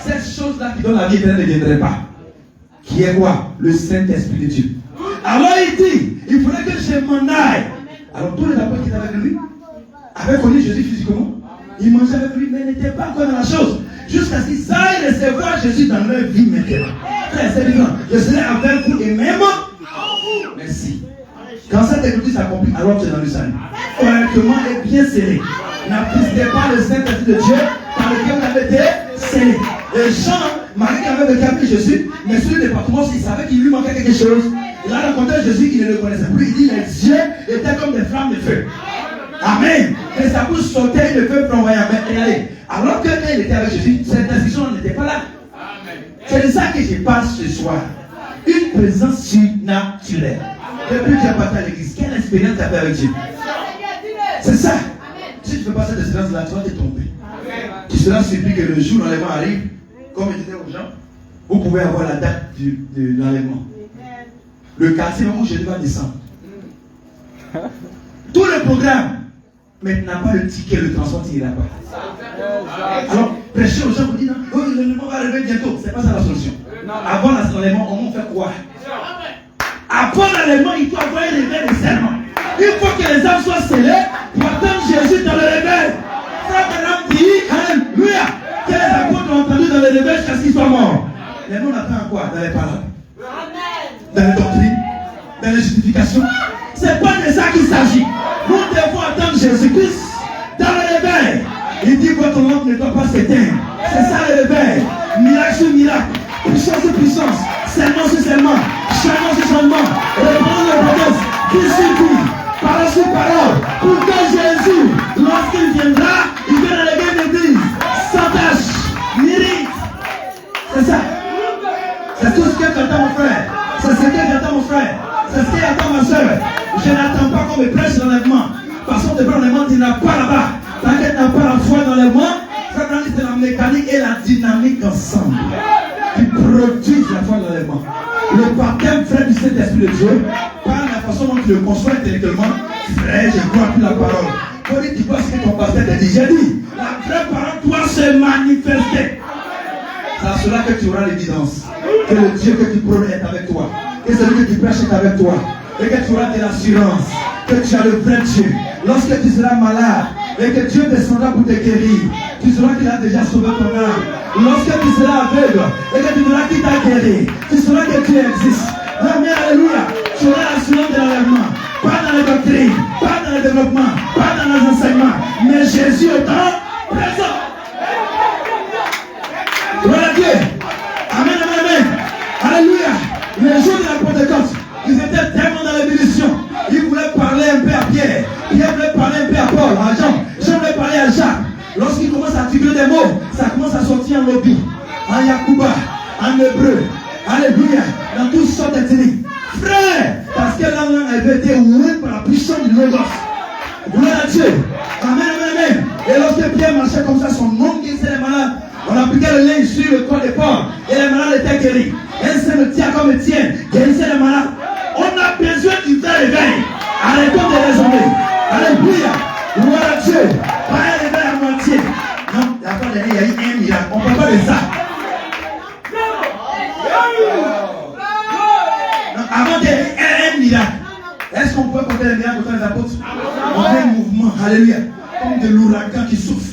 Cette chose-là qui donne la vie éternelle ne viendrait pas. Qui est quoi? Le Saint-Esprit de Dieu. Alors il dit, il faudrait que je m'en aille. Alors tous les apôtres qui étaient avec lui avaient connu Jésus physiquement. Ils mangeaient avec lui, mais n'étaient pas encore dans la chose. Jusqu'à ce qu'ils aillent recevoir Jésus dans leur vie maintenant. Frère, c'est différent. Je serai avec vous et même en vous. Merci. Quand cette écriture s'accomplit, alors tu es dans le salut. Correctement et bien serré. N'appréciez pas le Saint-Esprit de Dieu par lequel vous avez été scellé. Et Jean, Marie avait regardé Jésus, mais sur le département, il savait qu'il lui manquait quelque chose. Il a rencontré Jésus, il ne le connaissait plus. Il dit, les yeux étaient comme des flammes de feu. Amen. Et sa bouche sortait le feu flamboyant. Alors que quand il était avec Jésus, cette instruction n'était pas là. C'est de ça que je parle ce soir. Une présence surnaturelle. Depuis que tu as parti à l'église, quelle expérience tu as fait avec Dieu? C'est ça. Si tu ne fais pas cette expérience-là, tu vas te tromper. Tu seras surpris que le jour où l'enlèvement arrive, comme je disais aux gens, vous pouvez avoir la date de l'enlèvement. Le quartier où Jésus va descendre. Tout le programme, mais tu n'as pas le ticket, le transport, tu n'iras pas. Alors, prêcher aux gens, vous dites, oh, l'enlèvement va arriver bientôt. Ce n'est pas ça la solution. Avant l'enlèvement, on fait quoi? Avant l'enlèvement, il faut avoir un réveil de serment. Il faut que les âmes soient scellées pour attendre Jésus dans le réveil. Ça, dit, alléluia, que les apôtres ont entendu dans le réveil jusqu'à ce qu'ils soient morts. Mais nous, on attend quoi? Dans les paroles, dans les doctrines, dans les justifications. Ce n'est pas de ça qu'il s'agit. Nous devons attendre Jésus-Christ dans le réveil. Il dit, votre lampe ne doit pas s'éteindre. C'est ça le réveil. Miracle sur miracle, puissance sur puissance, serment sur serment, changement sur changement, réponse sur réponse, qui sur qui, parole sur parole, pour que Jésus, lorsqu'il viendra, il viendra dans les d'église, sans tâche, mérite. C'est ça. C'est tout ce que j'attends mon frère. C'est ce que j'attends mon frère. C'est ce que j'attends ma soeur. Je n'attends pas qu'on me prêche l'enlèvement. Parce qu'on te prend l'enlèvement, tu n'as pas là-bas. Tant qu'elle n'a pas la foi dans l'enlèvement, c'est la mécanique et la dynamique ensemble qui produisent la foi dans l'enlèvement. Le baptême, frère, du Saint-Esprit de Dieu, par la façon dont tu le conçois intellectuellement, frère, je crois plus la parole. Faut dire, tu vois ce que ton pasteur t'a dit. J'ai dit, la vraie parole doit se manifester. Ça sera que tu auras l'évidence. Que le Dieu que tu prônes est avec toi. Que celui que tu prêches est avec toi. Et que tu auras de l'assurance. Que tu as le vrai Dieu. Lorsque tu seras malade, et que Dieu descendra pour te guérir, tu sauras qu'il a déjà sauvé ton âme. Lorsque tu seras aveugle, et que tu verras qu'il t'a guéri, tu sauras que Dieu existe. Amen, alléluia. Tu auras l'assurance de l'enlèvement. Pas dans les doctrines, pas dans le développement, pas dans les enseignements, mais Jésus étant présent. Gloire à Dieu. Amen, amen, amen. Alléluia. Les jours de la Pentecôte, ils étaient tellement dans l'ébullition. Ils voulaient parler un peu à Pierre. Pierre voulait parler un peu à Paul, à Jean. Jean voulait parler à Jacques. Lorsqu'ils commencent à articuler des mots, ça commence à sortir en lobby, en Yakuba, en hébreu. Alléluia. Dans toutes sortes d'ethnies. Frère, parce que la langue avait été ouée par la puissance du Logos. Gloire à Dieu. Amen, amen, amen. Et lorsque Pierre marchait comme ça, son nom guérissait les malades. On appliquait le linge sur le corps des pauvres. Et les malades étaient guéris. Un seul tient comme Étienne, guérissez les malades. On a besoin du vrai réveil. Arrêtons de raisonner. Alléluia. Gloire à Dieu. Pas un réveil à moitié. Non, la fois dernière, il y a eu un miracle. On ne parle pas de ça. Non, avant qu'il y ait un miracle. Est-ce qu'on peut compter les miracles autant les apôtres? On fait un mouvement. Alléluia. Comme de l'ouragan qui souffle.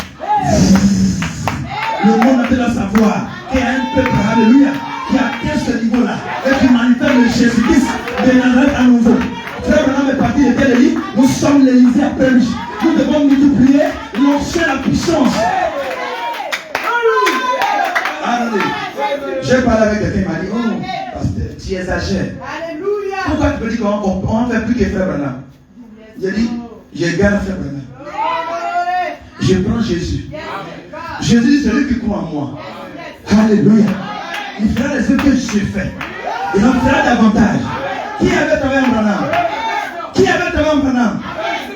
Le monde a besoin de savoir qu'il y a un peuple, alléluia, qui atteint ce niveau-là et qui manifeste le Jésus-Christ de Nazareth à nouveau. Frère Branham est parti de tel lit, nous sommes l'Élysée après lui. Nous devons multiplier l'onction, la puissance. Alléluia. J'ai parlé avec quelqu'un qui m'a dit, oh, pasteur, tu exagères. Alléluia. Pourquoi tu peux dire qu'on en fait plus que Frère Branham? Il a dit, je garde Frère Branham. Je prends Jésus. Jésus dit celui qui croit en moi. Alléluia. Il fera les œuvres que je fais. Il en fera davantage. Qui avait trouvé un Branham? Qui avait trouvé un Branham?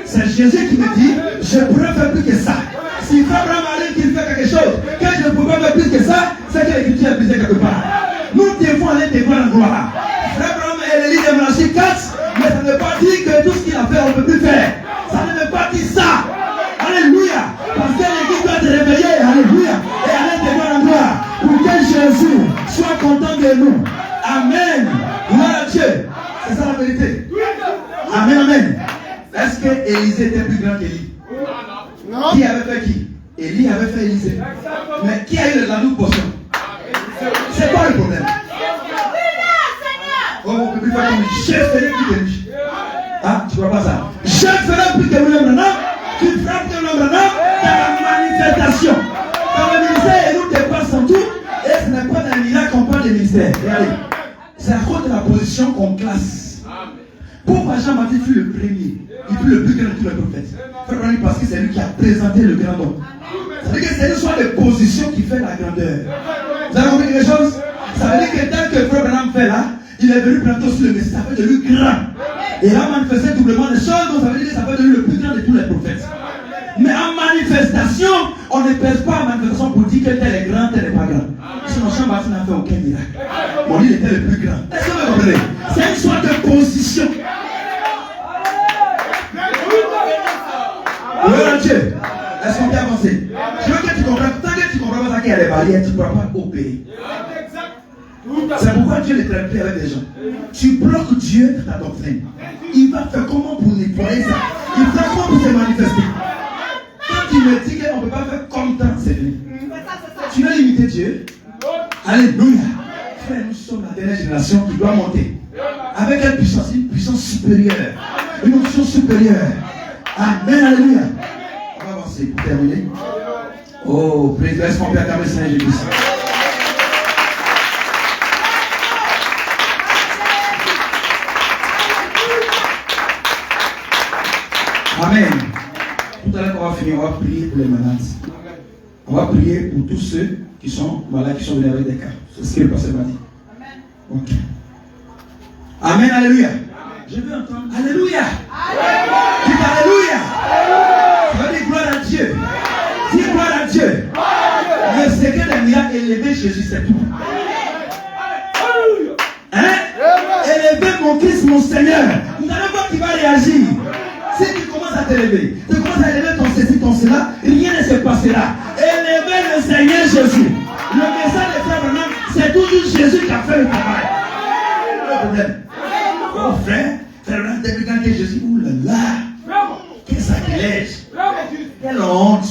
C'est Jésus qui me dit, je pourrais faire plus que ça. Si Frère Branham arrive qu'il fait quelque chose, que je ne peux pas faire plus que ça, c'est que l'écriture est brisée quelque part. Nous devons aller de gloire en gloire. Frère Branham est l'élite de Malachie 4, mais ça ne veut pas dire que tout ce qu'il a fait, on ne peut plus faire. Ça ne veut pas dire ça. Alléluia. Parce que l'église doit se réveiller. Alléluia. Et aller de gloire en gloire. Pour que Jésus soit content de nous. Amen. Gloire à Dieu. C'est ça la vérité. Amen, amen. Est-ce que Élisée était plus grand qu'Élie? Non. Qui avait fait qui? Élie avait fait Élisée. Mais qui a eu la double portion? C'est quoi le problème? Oh, on ne peut plus faire comme lui. Je ferai plus que lui. Ah, tu vois pas ça? Je ferai plus que William Branham. Tu feras plus que William Branham dans la manifestation. Dans le ministère, et nous dépassons tout. Et ce n'est pas dans le miracle qu'on parle de ministère. Regardez. C'est à cause de la position qu'on classe. Pourquoi Jean-Baptiste fut le premier? Il fut le plus grand de tous les prophètes. Parce que c'est lui qui a présenté le grand homme. Ça veut dire que c'est une sorte de position qui fait la grandeur. Vous avez compris quelque chose? Ça veut dire que tel que Frère Branham fait là, il est venu prendre aussi le message. Ça fait de lui grand. Et il a manifesté doublement des choses, donc ça veut dire que ça fait de lui le plus grand de tous les prophètes. Mais en manifestation, on ne pèse pas en manifestation pour dire que tel est grand, tel n'est pas grand. Sinon, Jean-Baptiste n'a fait aucun miracle. Bon, il était le plus grand. Est-ce que vous comprenez? C'est une sorte de position. Gloire à Dieu. Est-ce qu'on peut avancer? Je veux que tu comprennes. Tant que tu ne comprends pas ça qu'il y a des barrières, tu ne pourras pas opérer. C'est pourquoi Dieu ne traite plus avec les gens. Tu bloques Dieu dans ta doctrine. Il va faire comment pour nettoyer ça? Il va faire comment pour se manifester? Quand tu me dis qu'on ne peut pas faire comme tant, c'est lui. Tu veux limiter Dieu? Alléluia. Frère, nous sommes la dernière génération qui doit monter. Avec une puissance supérieure. Une option supérieure. Amen, alléluia. On va avancer pour terminer. Oh, président, est-ce qu'on peut acclamer Seigneur Jésus? Amen. Tout à l'heure, on va finir, on va prier pour les malades. On va prier pour tous ceux qui sont malades, qui sont venus avec des cas. C'est ce que le pasteur m'a dit. Amen. Ok. Amen, alléluia. Je veux entendre alléluia. Dis alléluia. Tu vas dire gloire à Dieu. Dis gloire à Dieu. Le secret des miracles, élever Jésus, c'est tout. Hein? Élever mon Christ, mon Seigneur. Vous allez voir qui va réagir. Si tu commences à t'élever, tu commences à élever ton ceci, ton cela, rien ne se passera. Élever le Seigneur Jésus. Le message de Frère Branham, c'est toujours Jésus qui a fait le travail. Le problème. Oh frère, Frère Branham, depuis quand Jésus, ouh là là, quel sacrilège, quelle honte.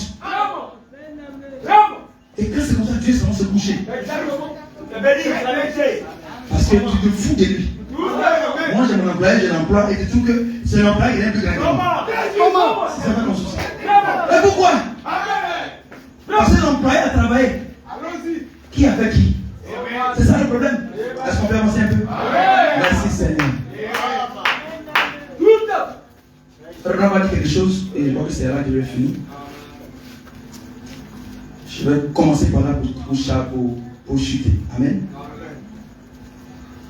Et quand c'est comme ça, Dieu va se coucher. Parce que tu te fous de lui. Moi j'ai mon employé, j'ai l'emploi et tu trouves que c'est l'employé qui est un peu grand. Comment? C'est ça mon souci. Et pourquoi? Parce que l'employé a travaillé. Qui a fait qui? C'est ça le problème. Est-ce qu'on peut avancer un peu? Merci Seigneur. Frère va dire quelque chose et je crois que c'est là que je vais finir. Je vais commencer par là pour chuter. Amen.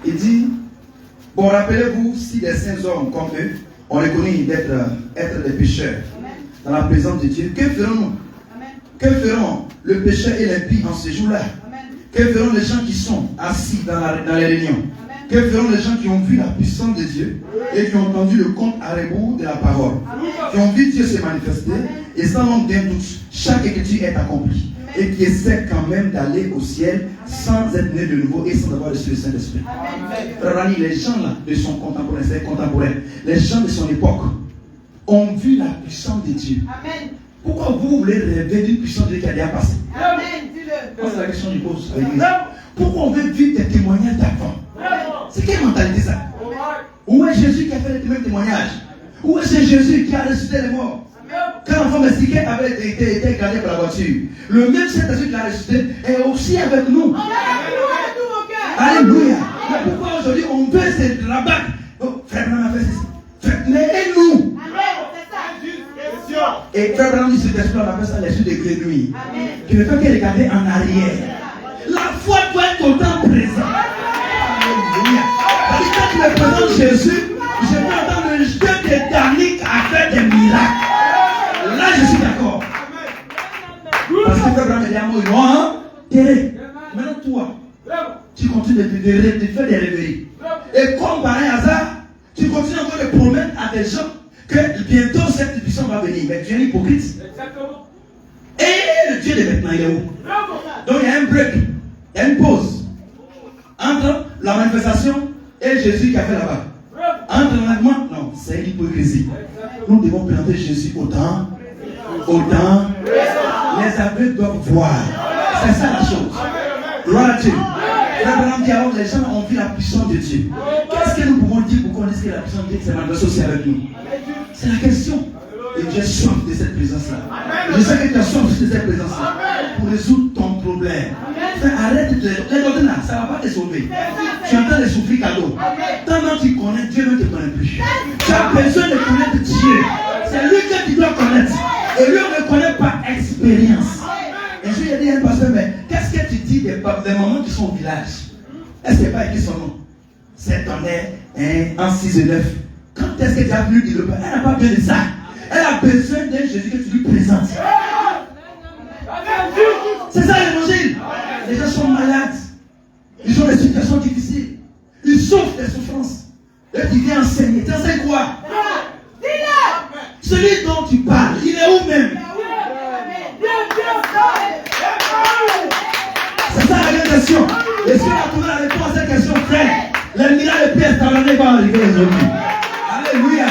Il dit, bon, rappelez-vous, si des saints hommes comme eux, on les connaît être des pécheurs dans la présence de Dieu, que ferons-nous? Que feront le pécheur et l'impie en ce jour-là? Que feront les gens qui sont assis dans les réunions? Que feront les gens qui ont vu la puissance de Dieu et qui ont entendu le compte à rebours de la parole? Qui ont vu Dieu se manifester et sans aucun doute, chaque écriture est accomplie. Et qui essaient quand même d'aller au ciel sans être nés de nouveau et sans avoir reçu le Saint-Esprit. Frère, les gens là de son contemporain, c'est contemporain, les gens de son époque ont vu la puissance de Dieu. Amen. Pourquoi vous voulez rêver d'une puissance de Dieu qui a déjà passé? Amen. C'est la question que je pose à l'église. Pourquoi on veut vivre des témoignages d'avant? C'est quelle mentalité ça? Où est Jésus qui a fait les mêmes témoignages? Où est Jésus qui a ressuscité les morts? Quand l'enfant mexicain avait été gardé par la voiture, le même Saint-Esprit qui l'a ressuscité est aussi avec nous. Alléluia. Mais pourquoi aujourd'hui on veut se rabattre? Oh, frère Branham a fait ceci. Mais aide-nous. Et frère Branham dit cet esprit, on appelle ça l'esprit de grenouille. Qui ne fait que regarder en arrière. La foi doit être autant présente. Alléluia. Parce que quand tu me présentes Jésus, je peux entendre le Dieu de Daniel à faire des miracles. Là, je suis d'accord. Parce que frère Branham dit à moi, non, Thérèse, maintenant toi, tu continues de faire des rêveries. Et comme par un hasard, tu continues encore de promettre à des gens que bientôt cette puissance va venir. Mais tu es un hypocrite. Exactement. Et le Dieu de maintenant, il est où? Donc il y a un break, il y a une pause entre la manifestation et Jésus qui a fait là-bas. Entre l'enlèvement, non, c'est une hypocrisie. Nous devons présenter Jésus autant. Les aveugles doivent voir. C'est ça la chose. Gloire à Dieu. Alors les gens ont vu la puissance de Dieu. Qu'est-ce que nous pouvons dire pour qu'on dise que la puissance de Dieu s'est manifestée aussi avec nous? C'est la question. Et tu as soif de cette présence-là. Je sais que tu as soif de cette présence-là pour résoudre ton problème. Arrête les doctrines là, ça ne va pas te sauver. Tu es en train de souffrir cadeau. Tant que tu connais, Dieu ne te connaît plus. Tu as besoin de connaître Dieu. C'est lui que tu dois connaître. Et lui, on ne connaît pas expérience. Et je lui ai dit à un pasteur, mais qu'est-ce que tu dis des mamans qui sont au village? Est-ce qu'il n'y a pas écrit son nom? C'est ton air, en 6 et 9. Quand est-ce que tu as voulu dire le Père? Elle n'a pas besoin de ça. Elle a besoin d'un Jésus que tu lui présentes. C'est ça l'évangile. Les gens sont malades. Ils ont des situations difficiles. Ils souffrent des souffrances. Et tu viens enseigner. Tu enseignes quoi? Celui dont tu parles, il est où même? C'est ça la grande question. Est-ce qu'on a trouvé la réponse à cette question, frère? Les miracles de pièces tabernacle vont arriver aujourd'hui. Alléluia.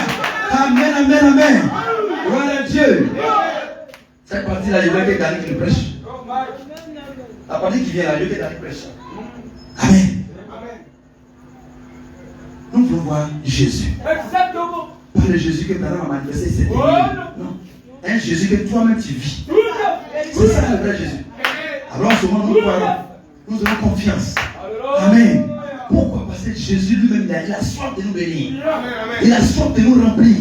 Amen, amen, amen. Gloire à Dieu. Cette partie-là, je veux que Daniel qui le prêche. La partie qui vient là, je veux que Daniel prêche. Amen. Nous voulons voir Jésus. Exactement. Pas le Jésus que Daniel a manifesté, c'est non. Un Jésus que toi-même tu vis. C'est ça le vrai Jésus. Alors souvent nous croyons, nous avons confiance. Amen. Pourquoi? Parce que Jésus lui-même, il a soif de nous bénir. Il a soif de nous remplir.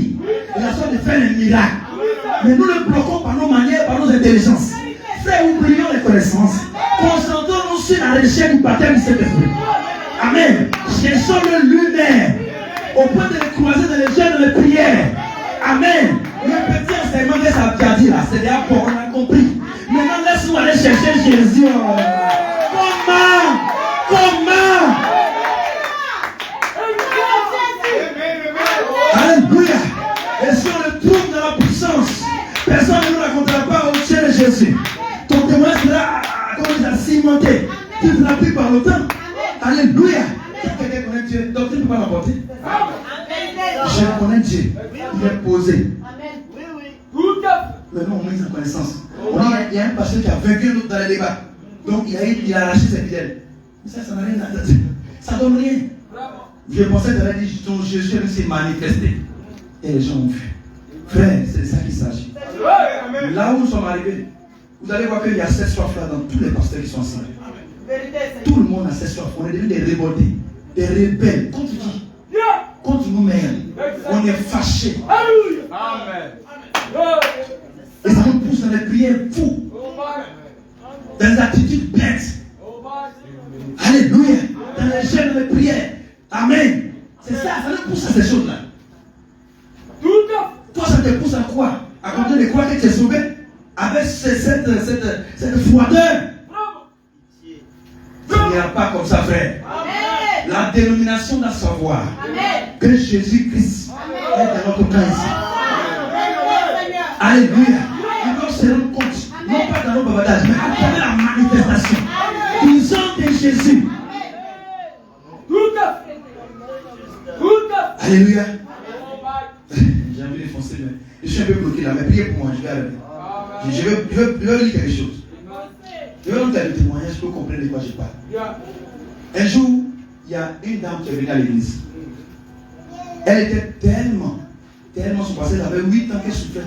Il a soif de faire les miracles. Mais nous le bloquons par nos manières, par nos intelligences. Frère, oublions les connaissances. Concentrons-nous sur la recherche du baptême du Saint-Esprit. Amen. Cherchons-le lui-même. Au point de le croiser dans les jeûnes, dans les prières. Amen. Le petit enseignement que ça a dit là, c'est déjà bon, on a compris. Maintenant, laisse-nous aller chercher Jésus. Comment? Alléluia. Et si on le trouve dans la puissance, personne ne nous racontera pas au ciel de Jésus. Ton témoignage sera cimenté. Tu ne seras plus par le temps. Alléluia. Quelqu'un connaît Dieu, donc tu ne peux pas l'emporter. Je connais Dieu. Il est posé. Maintenant, on met sa connaissance. Il y a un pasteur qui a vaincu un autre dans les débats. Donc, il a arraché ses fidèles. Mais ça n'a rien à dire. Ça ne donne rien. Je pensais que dit ton Jésus s'est manifesté. Et les gens ont vu. Frère, c'est de ça qu'il s'agit. Là où nous sommes arrivés, vous allez voir qu'il y a cette soif-là dans tous les pasteurs qui sont assis. Tout le monde a cette soif. On est devenus des révoltés, des rebelles contre qui? Contre nous-mêmes. On est fâchés. Et ça nous pousse dans les prières fous, dans les attitudes bêtes. Alléluia. Dans les jeûnes, dans les prières. Amen. C'est ça, ça nous pousse à ces choses-là. Toi, ça te pousse à quoi? À continuer de croire que tu es sauvé avec cette froideur. n'ira pas comme ça, frère. Amen. La dénomination doit savoir que Jésus-Christ est dans notre camp ici. Alléluia. Ils doivent se rendre compte, non pas dans nos bavardages, mais à travers la manifestation. Ils ont de Jésus. Alléluia. J'ai envie de foncer, mais je suis un peu bloqué là, mais priez pour moi, je vais arrêter. Je vais lire quelque chose. Je vais vous faire le témoignage pour comprendre de quoi je parle. Un jour, il y a une dame qui est venue à l'église. Elle était tellement surpassée, elle avait 8 ans qu'elle souffrait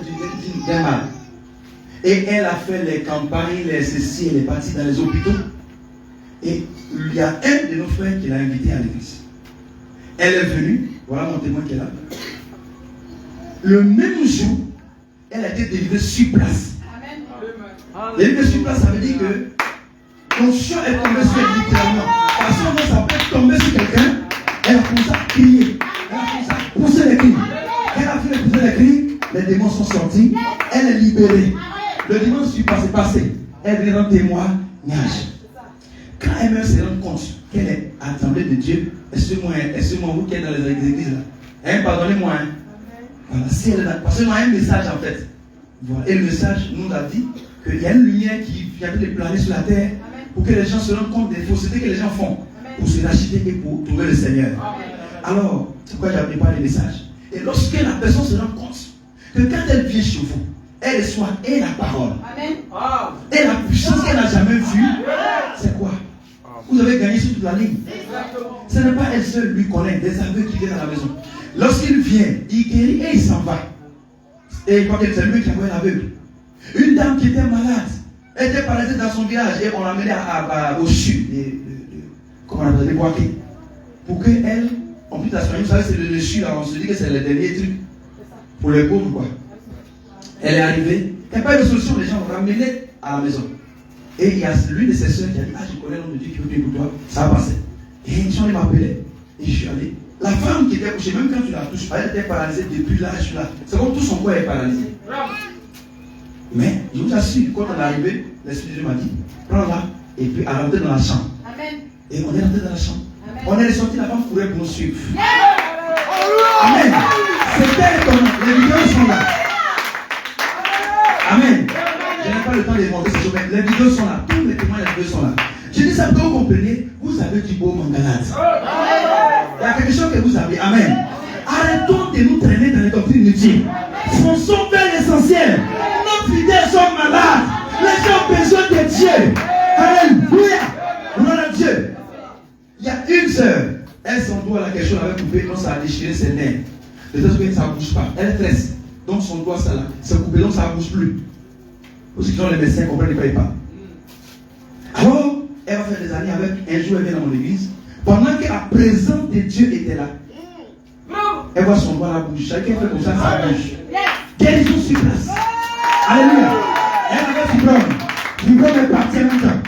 d'un mal. Et elle a fait les campagnes, les ceci, elle est partie dans les hôpitaux. Et il y a un de nos frères qui l'a invitée à l'église. Elle est venue, voilà mon témoin qui est là. Le même jour, elle a été délivrée sur place. Délivrée sur place, ça veut dire que l'onction est tombée sur elle littéralement. Parce que ça peut tomber sur quelqu'un, elle a commencé à crier. Elle a commencé à pousser les cris. Elle a fait pousser les cris, les démons sont sortis, elle est libérée. Le dimanche c'est passé. Elle vient rendre témoignage. Quand elle me se rend compte qu'elle est assemblée de Dieu, excusez-moi, vous qui êtes dans les églises là, pardonnez-moi. Voilà, si elle est là, parce qu'on a un message en fait. Voilà. Et le message nous a dit qu'il y a une lumière qui vient de planer sur la terre pour que les gens se rendent compte des faussetés que les gens font pour se racheter et pour trouver le Seigneur. Alors, c'est pourquoi j'ai préparé les messages. Et lorsque la personne se rend compte que quand elle vient chez vous, elle reçoit et la parole, et la puissance qu'elle n'a jamais vue, c'est quoi? Vous avez gagné sur toute la ligne. Ce n'est pas elle seule lui connaît, des aveugles qui viennent à la maison. Lorsqu'il vient, il guérit et il s'en va. Et quand c'est lui qui a envoyé l'aveugle. Une dame qui était malade, elle était paralysée dans son village et on l'a amenée au sud, comment on appelle, les Boaké. Pour qu'elle, en plus de la soigner, vous savez, c'est le sud, là, on se dit que c'est le dernier truc pour les pauvres, quoi. Elle est arrivée, il n'y a pas de solution, les gens l'ont ramenée à la maison. Et il y a l'une de ses soeurs qui a dit, ah, je connais l'homme de Dieu qui veut prier pour toi, ça va passer. Et une gens m'appelait, et je suis allé. La femme qui était couchée, même quand tu la touches, elle était paralysée depuis l'âge là. C'est comme tout son corps est paralysé. Mais je vous assure, quand on est arrivé, l'Esprit de Dieu m'a dit, prends-la et puis elle est rentrée dans la chambre. Amen. Et on est rentré dans la chambre. Amen. On est sorti, la femme courait pour nous suivre. Yeah. Amen. C'était étonnant. Les vidéos sont là. Amen. Je n'ai pas le temps de montrer ces choses, mais les vidéos sont là. Tous les témoins, les vidéos sont là. Je dis ça pour que vous compreniez, vous avez du beau mangalade. Il y a quelque chose que vous avez. Amen. Arrêtons de nous traîner dans les doctrines inutiles. Fonçons vers l'essentiel. Nos fidèles sont malades. Les gens ont besoin de Dieu. Alléluia. Gloire à Dieu. Il y a une sœur. Elle, son doigt, là, quelque chose avait coupé. Donc ça a déchiré ses nerfs. De toute façon, ça ne bouge pas. Elle tresse. Donc son doigt, ça là, c'est coupé. Donc ça ne bouge plus. Parce que les médecins comprennent de quoi ils parlent. Alors, elle va faire des années avec. Un jour, elle vient dans mon église. Pendant que la présence de Dieu était là, elle voit son doigt là bouger. Chacun fait comme ça bouge. Guérison sur place. Alléluia. Elle avait fibrome. Fibrome est partie en même temps.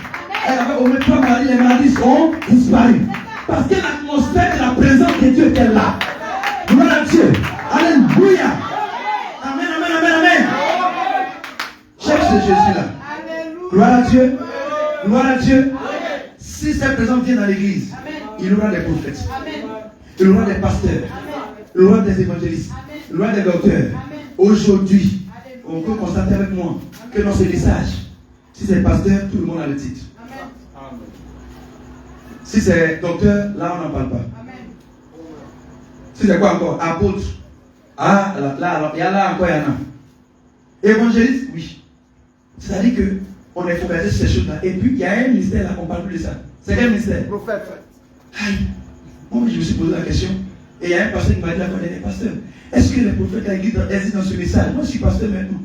Elle avait au moins 3 maladies. Les maladies ont disparu. Parce que l'atmosphère de la présence de Dieu était là. Gloire à Dieu. Alléluia. Amen, amen, amen, amen. Cherche Jésus là. Gloire à Dieu. Gloire à Dieu. Si cette présence vient dans l'église, il y aura des prophètes, il y aura des pasteurs, il y aura des évangélistes, il y aura des docteurs. Aujourd'hui, on peut constater avec moi que dans ce message, si c'est pasteur, tout le monde a le titre. Si c'est docteur, là on n'en parle pas. Si c'est quoi encore? Apôtre. Ah, là, il y a là encore, il y en a. Évangéliste, oui. C'est-à-dire qu'on est focalisé sur ces choses-là. Et puis, il y a un ministère là, on ne parle plus de ça. C'est quel ministère? Prophète. Aïe. Moi, je me suis posé la question. Et il y a un pasteur qui m'a dit, là, qu'on est des pasteurs. Est-ce que les prophètes existent dans ce message? Moi, je suis pasteur maintenant.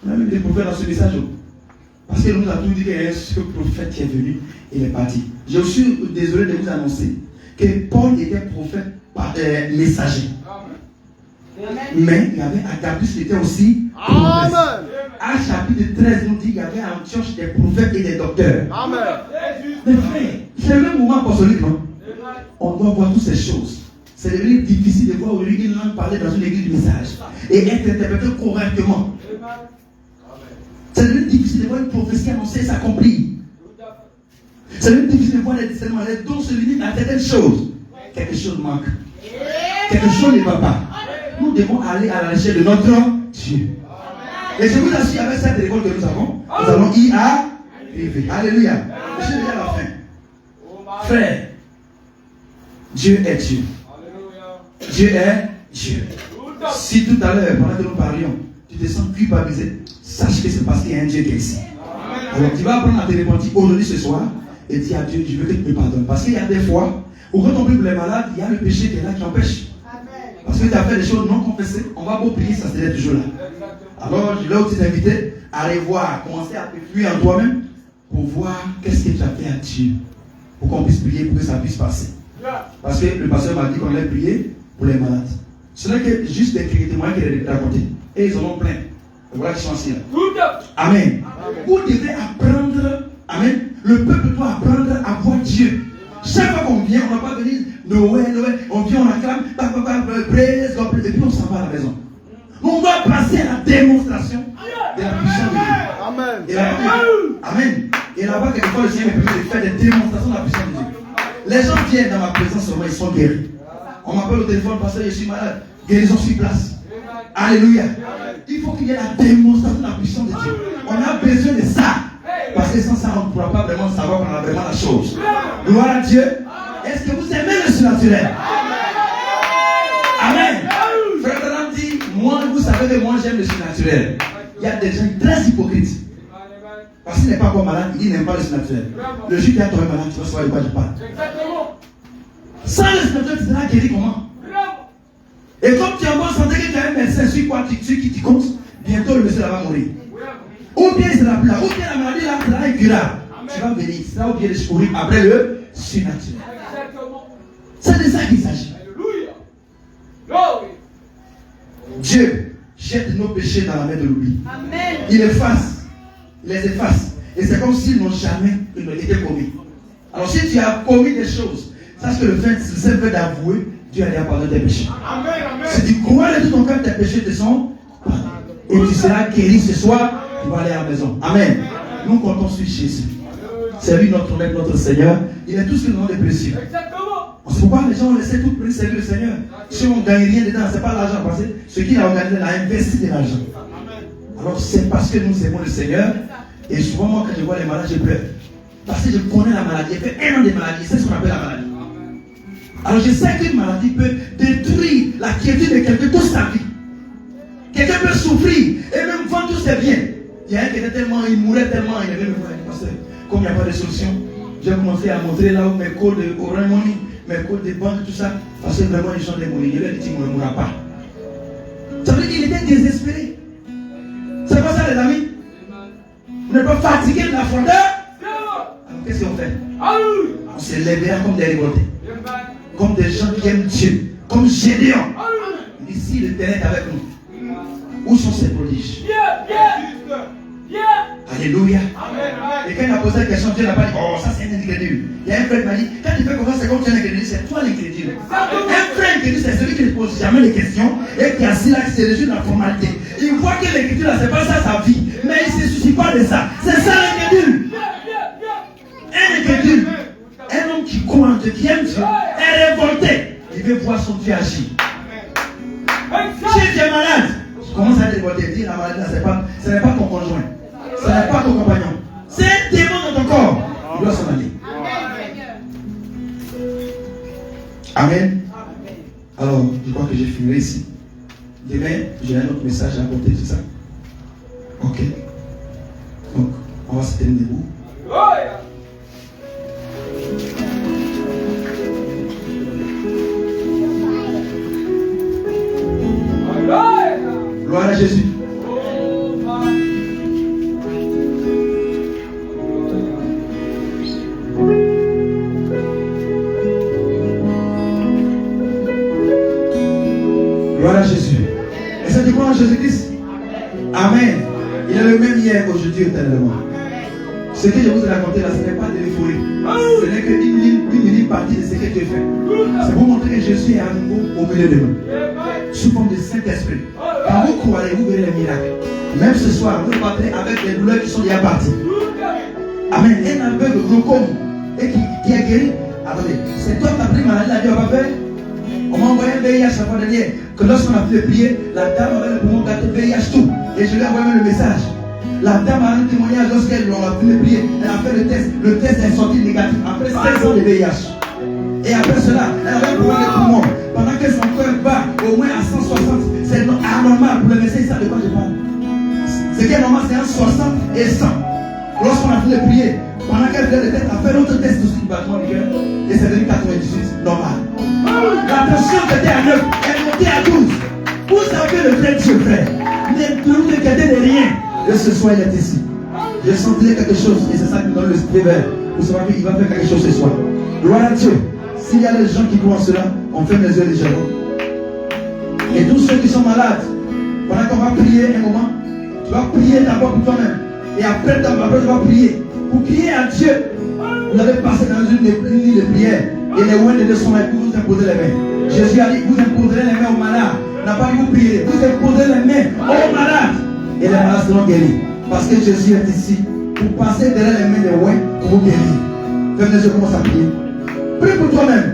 On a même des prophètes dans ce message. Parce que nous avons tout dit qu'il y a un prophète qui est venu et il est parti. Je suis désolé de vous annoncer que Paul était prophète messager. Mais il y avait Agabus qui était aussi prophète. Actes chapitre 13 nous dit qu'il y avait en Antioche des prophètes et des docteurs. Amen. Mais frère, c'est le mouvement apostolique, non? On doit voir toutes ces choses. C'est devenu difficile de voir aujourd'hui une langue parler dans une église du message et être interprétée correctement. C'est devenu difficile de voir une prophétie annoncée et s'accomplir. C'est même difficile de voir les discernements. Les dons se limitent à certaines choses. Quelque chose manque. Quelque chose ne va pas. Nous devons aller à la recherche de notre Dieu. Et je vous assure, avec cette révolte que nous allons y arriver. Alléluia. Je suis déjà à la fin. Frère, Dieu est Dieu. Dieu est Dieu. Si tout à l'heure, pendant que nous parlions, tu te sens culpabilisé, sache que c'est parce qu'il y a un Dieu qui est ici. Alors tu vas apprendre à te repentir aujourd'hui, ce soir, et dire à Dieu, je veux que tu me pardonnes. Parce qu'il y a des fois où quand on prie pour les malades, il y a le péché qui est là qui empêche. Parce que tu as fait des choses non confessées, on va beau prier, ça serait toujours là. Alors je vais aussi t'inviter à revoir, commencer à te fuir en toi-même pour voir qu'est-ce que tu as fait à Dieu. Pour qu'on puisse prier, pour que ça puisse passer. Parce que le pasteur m'a dit qu'on allait prier pour les malades. Ce n'est que juste des témoins qu'il a raconté. Et ils en ont plein. Voilà qui sont assis là. Amen. Vous devez apprendre. Amen. Le peuple doit apprendre à voir Dieu. Chaque fois qu'on vient, on ne va pas venir Noël. On vient, on acclame, praise God, et puis on s'en va à la maison. On doit passer à la démonstration de la puissance de Dieu. Amen. Et là-bas, amen. Et là-bas, quelquefois, le Seigneur me permet de faire des démonstrations de la puissance de Dieu. Les gens viennent dans ma présence seulement, ils sont guéris. On m'appelle au téléphone parce que je suis malade. Guérison sur place. Alléluia. Il faut qu'il y ait la démonstration de la puissance de Dieu. On a besoin de ça. Parce que sans ça, on ne pourra pas vraiment savoir qu'on a vraiment la chose. Gloire à Dieu. Est-ce que vous aimez le surnaturel? Amen. Frère Branham dit, moi, vous savez que moi j'aime le surnaturel. Il y a des gens très hypocrites. Parce qu'il n'est pas encore malade, il n'aime pas le surnaturel. Le jour qui a tombé malade, tu vas savoir de quoi je parle. Sans le surnaturel, tu seras guéri comment? Et comme tu es en bonne santé, que tu as un médecin sur quoi qui te compte, bientôt le monsieur là va mourir. Ou bien il sera plus là, ou bien la maladie là sera incurable. Tu vas venir, il sera obligé de courir après le surnaturel. C'est de ça qu'il s'agit. Dieu jette nos péchés dans la main de l'oubli. Il les efface. Et c'est comme s'ils n'ont jamais été commis. Alors si tu as commis des choses, sache que le simple fait d'avouer, Dieu a déjà pardonné tes péchés. Si tu crois de tout ton cœur, tes péchés te sont pardonnés. Et tu seras guéri ce soir, tu vas aller à la maison. Amen. Nous comptons sur Jésus. C'est lui notre maître, notre Seigneur. Il est tout ce que nous avons de précieux. C'est pourquoi les gens laissent tout pour servir le Seigneur. Si on ne gagne rien dedans, ce n'est pas l'argent. Parce que ce qu'il a organisé, il a investi de l'argent. Alors c'est parce que nous aimons le Seigneur. Et souvent, moi, quand je vois les malades, je pleure. Parce que je connais la maladie. J'ai fait 1 an de maladie. C'est ce qu'on appelle la maladie. Alors je sais qu'une maladie peut détruire la quiétude de quelqu'un toute sa vie. Quelqu'un peut souffrir et même vendre tous ses biens. Il y a un qui était tellement, il mourait tellement, il avait le voir. Comme il n'y a pas de solution, j'ai commencé à montrer là où mes codes de Orange Money, mes codes de banque, tout ça. Parce que vraiment, ils sont des mourir. Je lui ai dit, il ne mourra pas. Ça veut dire qu'il était désespéré. C'est pas ça, les amis? Vous n'êtes pas fatigué de la fondeur? Alors qu'est-ce qu'on fait? On se lèvera comme des révoltés. Comme des gens qui aiment Dieu. Comme Gédéon. Ici, le terrain est avec nous. Où sont ces prodiges? Alléluia. Et quand il a posé la question, Dieu n'a pas dit, oh, ça c'est un incrédule. Il y a un frère qui m'a dit, quand tu fais comme ça, c'est comme tu es un incrédule, c'est toi l'incrédule. Un frère incrédule, c'est celui qui ne pose jamais les questions et qui est assis là, qui se réjouit de la formalité. Il voit que l'incrédule, c'est pas ça sa vie, mais il ne se soucie pas de ça. C'est ça l'incrédule. Un incrédule, un homme qui croit en Dieu, qui aime Dieu, est révolté. Il veut voir son Dieu agir. Si tu es malade, commence à te révolter. Dis la maladie, ce n'est pas ton conjoint. Ce n'est pas ton compagnon. C'est un démon dans ton corps. Il doit s'en aller. Amen. Alors, je crois que j'ai fini ici. Demain, j'ai un autre message à apporter, c'est ça? Ok. Donc, on va se tenir debout. Gloire à Jésus. Gloire à Jésus. Et ça te croit en Jésus-Christ? Amen. Il est le même hier, aujourd'hui, éternellement. Ce que je vous ai raconté là, ce n'est pas de l'euphorie. Ce n'est qu'une minime partie de ce que tu as fait. C'est pour montrer que Jésus est à nouveau au milieu de nous. Sous forme de Saint-Esprit. Quand vous croirez, vous verrez les miracles. Même ce soir, vous partez avec des douleurs qui sont déjà parties. Amen. Un aveugle glaucome et qui est guéri. Attendez, c'est toi qui as pris maladie, la Dieu va faire. On m'a envoyé un VIH la fois dernière, que lorsqu'on a fait prier, la dame avait le poumon gâté, VIH tout. Et je lui ai envoyé même le message. La dame a un témoignage lorsqu'elle a fait prier, elle a fait le test. Le test est sorti négatif après 16 ans de VIH. Et après cela, elle avait un problème de poumon. Pendant que son cœur bat au moins à 160, c'est anormal pour le médecin, il sait de quoi je parle. Ce qui est normal, c'est un 60 et 100. Lorsqu'on a fait prier, pendant qu'elle faisait le test, elle a fait l'autre test aussi du battement du cœur. Et c'est devenu 98, normal. La tension qui était à 9, elle est montée à 12. Vous savez le vrai Dieu, frère. Ne vous inquiétez de rien. Et ce soir, il est ici. Je sentais quelque chose, et c'est ça qui me donne le esprit vert. Vous savez qu'il va faire quelque chose ce soir. Gloire à Dieu. S'il y a des gens qui croient en cela, on ferme les yeux légèrement. Et tous ceux qui sont malades, pendant qu'on va prier un moment, tu vas prier d'abord pour toi-même. Et après, tu vas prier. Pour crier à Dieu, vous allez passer dans une nuit de prière. Et les ouins de Dieu sont là pour vous imposer les mains. Jésus a dit, vous imposerez les mains aux malades. N'a pas dit vous prier. Vous imposerez les mains aux malades. Et les malades seront guéris. Parce que Jésus est ici pour passer derrière les mains des ouins pour vous guérir. Ferme les yeux, commence à prier. Prie pour toi-même.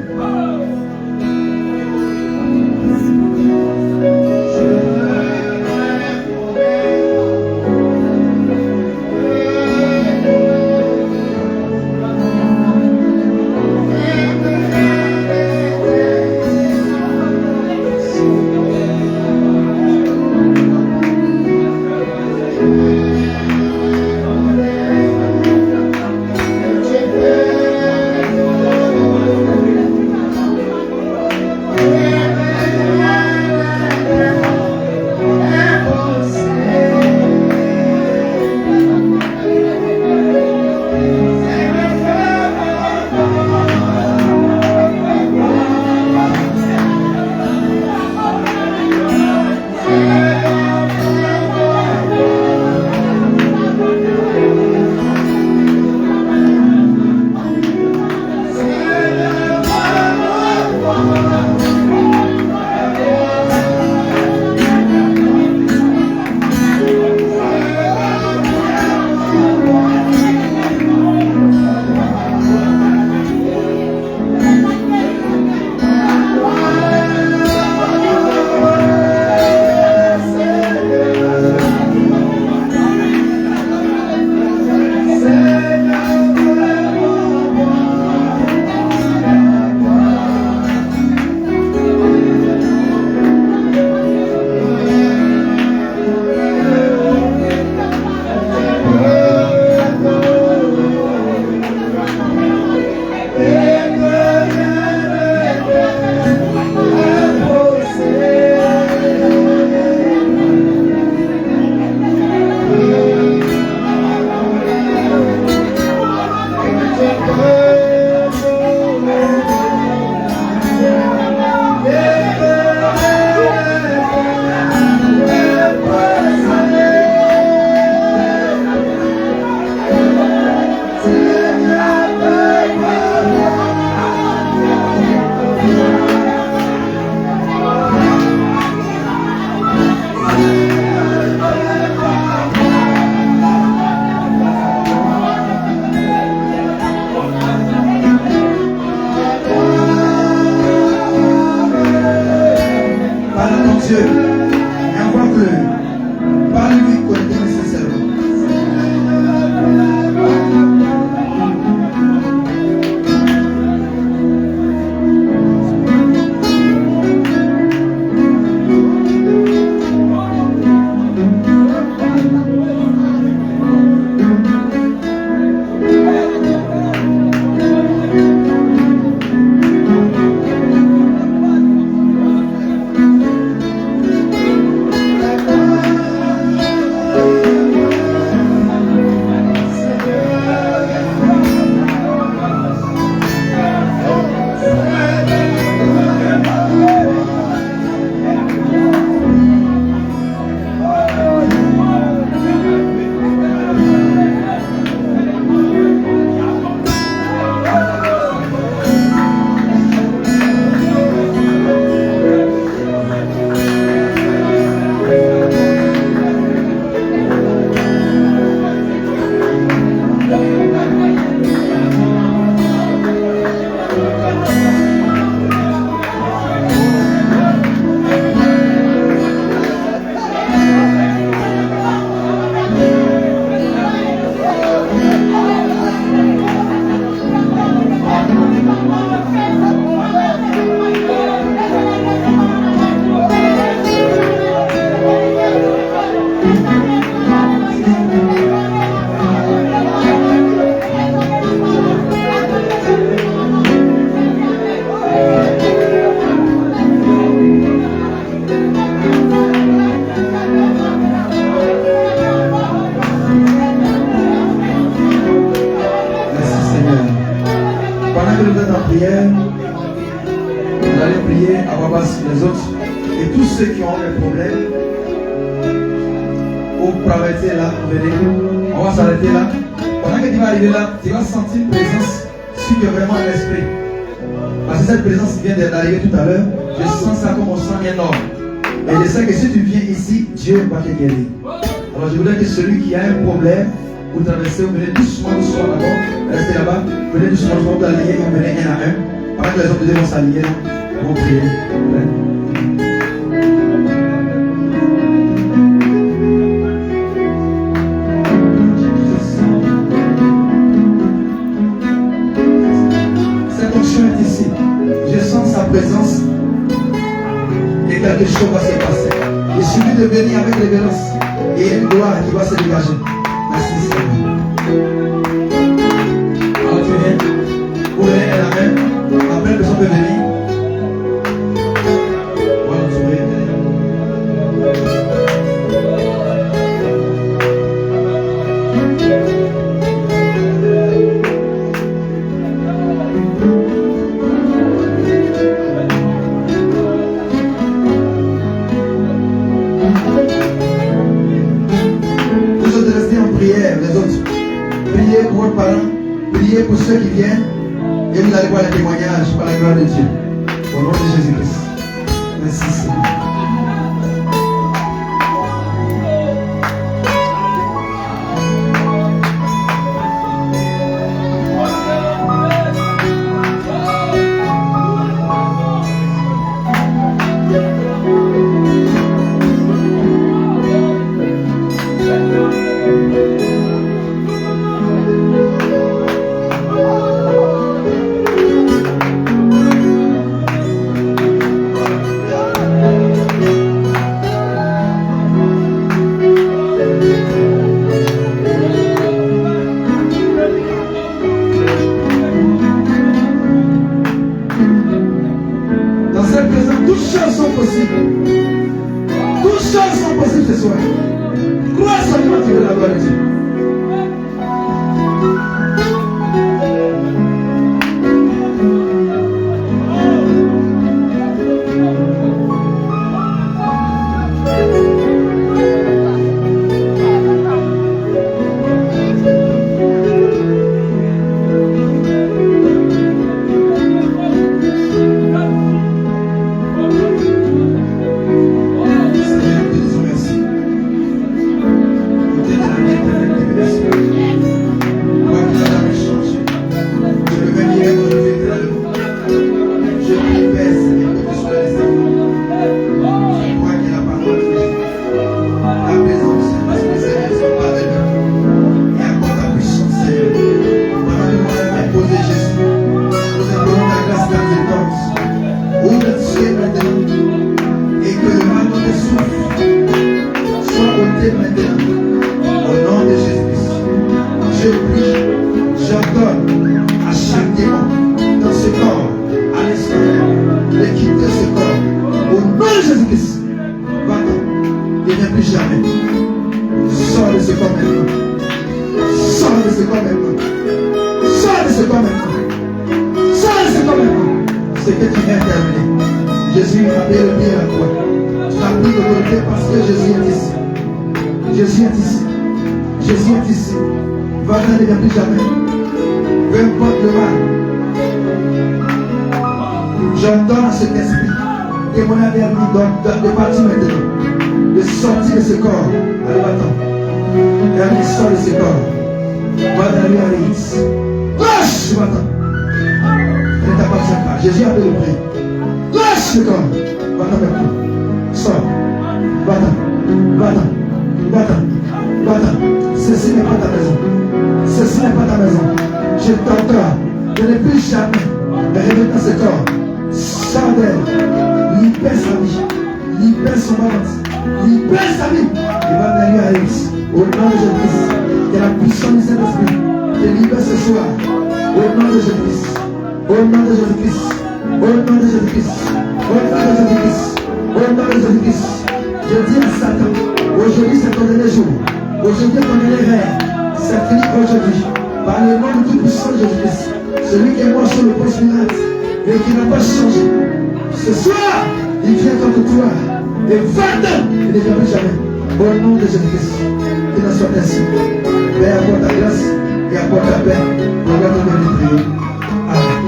Vous allez prier à Babas les autres et tous ceux qui ont des problèmes. Vous permettez là, venez. On va s'arrêter là. Pendant que tu vas arriver là, tu vas sentir une présence sur vraiment l'esprit. Parce que cette présence vient d'arriver tout à l'heure. Je sens ça comme on sent énorme. Et je sais que si tu viens ici, Dieu va te guérir. Alors je voudrais que celui qui a un problème, vous traversez, vous venez doucement d'abord, restez là-bas, venez doucement, vous alliez, vous venez un à un. Pendant que les autres vont s'allier, vont prier. Cette onction est ici. Je sens sa présence et quelque chose va se passer. Il suffit de venir avec révérence et il y a une gloire qui va se dégager. Merci Seigneur. Alors tu viens, vous venez à la main. Après, la personne peut venir. Voilà, tu peux venir. Vous autres restez en prière, les autres. Priez pour vos parents, priez pour ceux qui viennent. Et vous allez voir les témoignages par la gloire de Dieu. Au nom de Jésus-Christ. Merci Seigneur. De partir maintenant, de sortir de ce corps. Allez, va-t'en. Allez, sort de ce corps. Va dans la Alice. Lâche, va-t'en. Ne t'appartient pas. Jésus a fait le prix. Lâche le corps. Va-t'en maintenant. Sors. Va-t'en. Va-t'en. Va-t'en. Va-t'en. Ceci n'est pas ta maison. Ceci n'est pas ta maison. Je t'entends. Je ne plus jamais revenir dans ce corps. Sors d'elle. Libère sa vie. Libère son ventre. libère sa vie. Il va gagner à X. Au nom de Jésus-Christ. Que la puissance du Saint-Esprit te libère ce soir. Au nom de Jésus-Christ. Au nom de Jésus-Christ. Au nom de Jésus-Christ. Au nom de Jésus-Christ. Au nom de Jésus-Christ. Je dis à Satan, aujourd'hui c'est ton dernier jour. Aujourd'hui ton dernier rêve. C'est fini aujourd'hui. Par le nom de tout puissant de Jésus-Christ. Celui qui est mort sur le poste Pilate et qui n'a pas changé. Ce soir, il vient contre toi. Et 20 ans, il ne vient plus jamais. Au nom de Jésus-Christ. Qu'il en soit ainsi. Père, apporte ta grâce et apporte ta paix. On va te donner prier. Amen.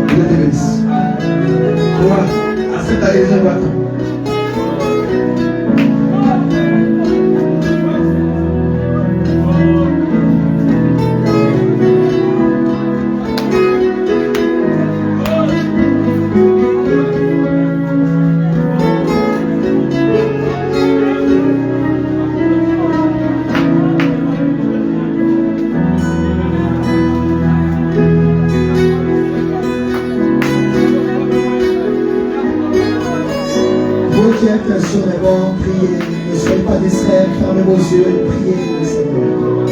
Je te bénisse. Toi, à cette adhésion, va-t'en. Sur les bancs, priez, ne soyez pas distraits, fermez vos yeux et priez le Seigneur.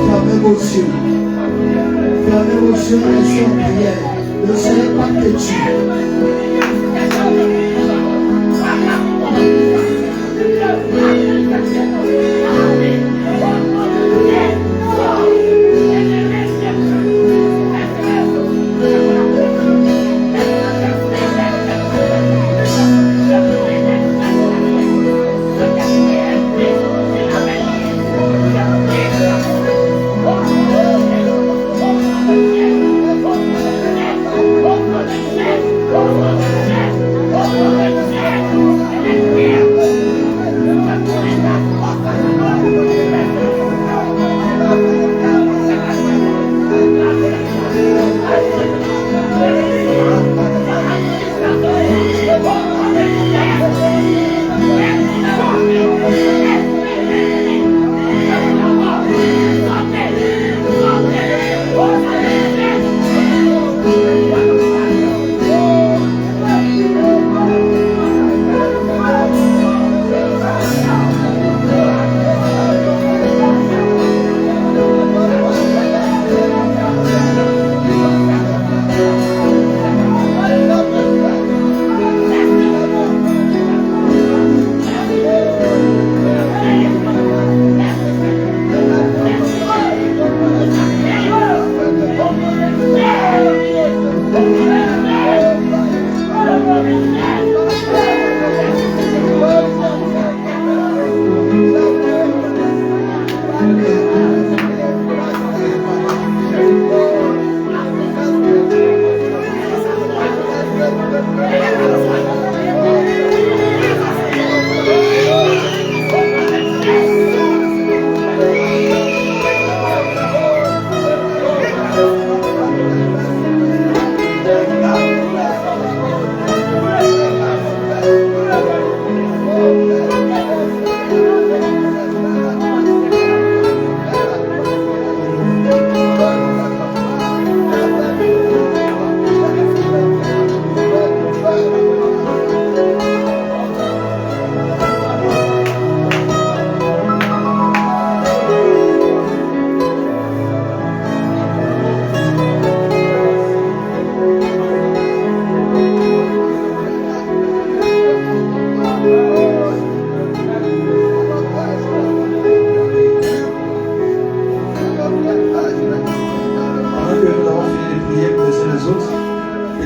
Fermez vos yeux. Fermez vos yeux et laissez en prière. Ne soyez pas têtus.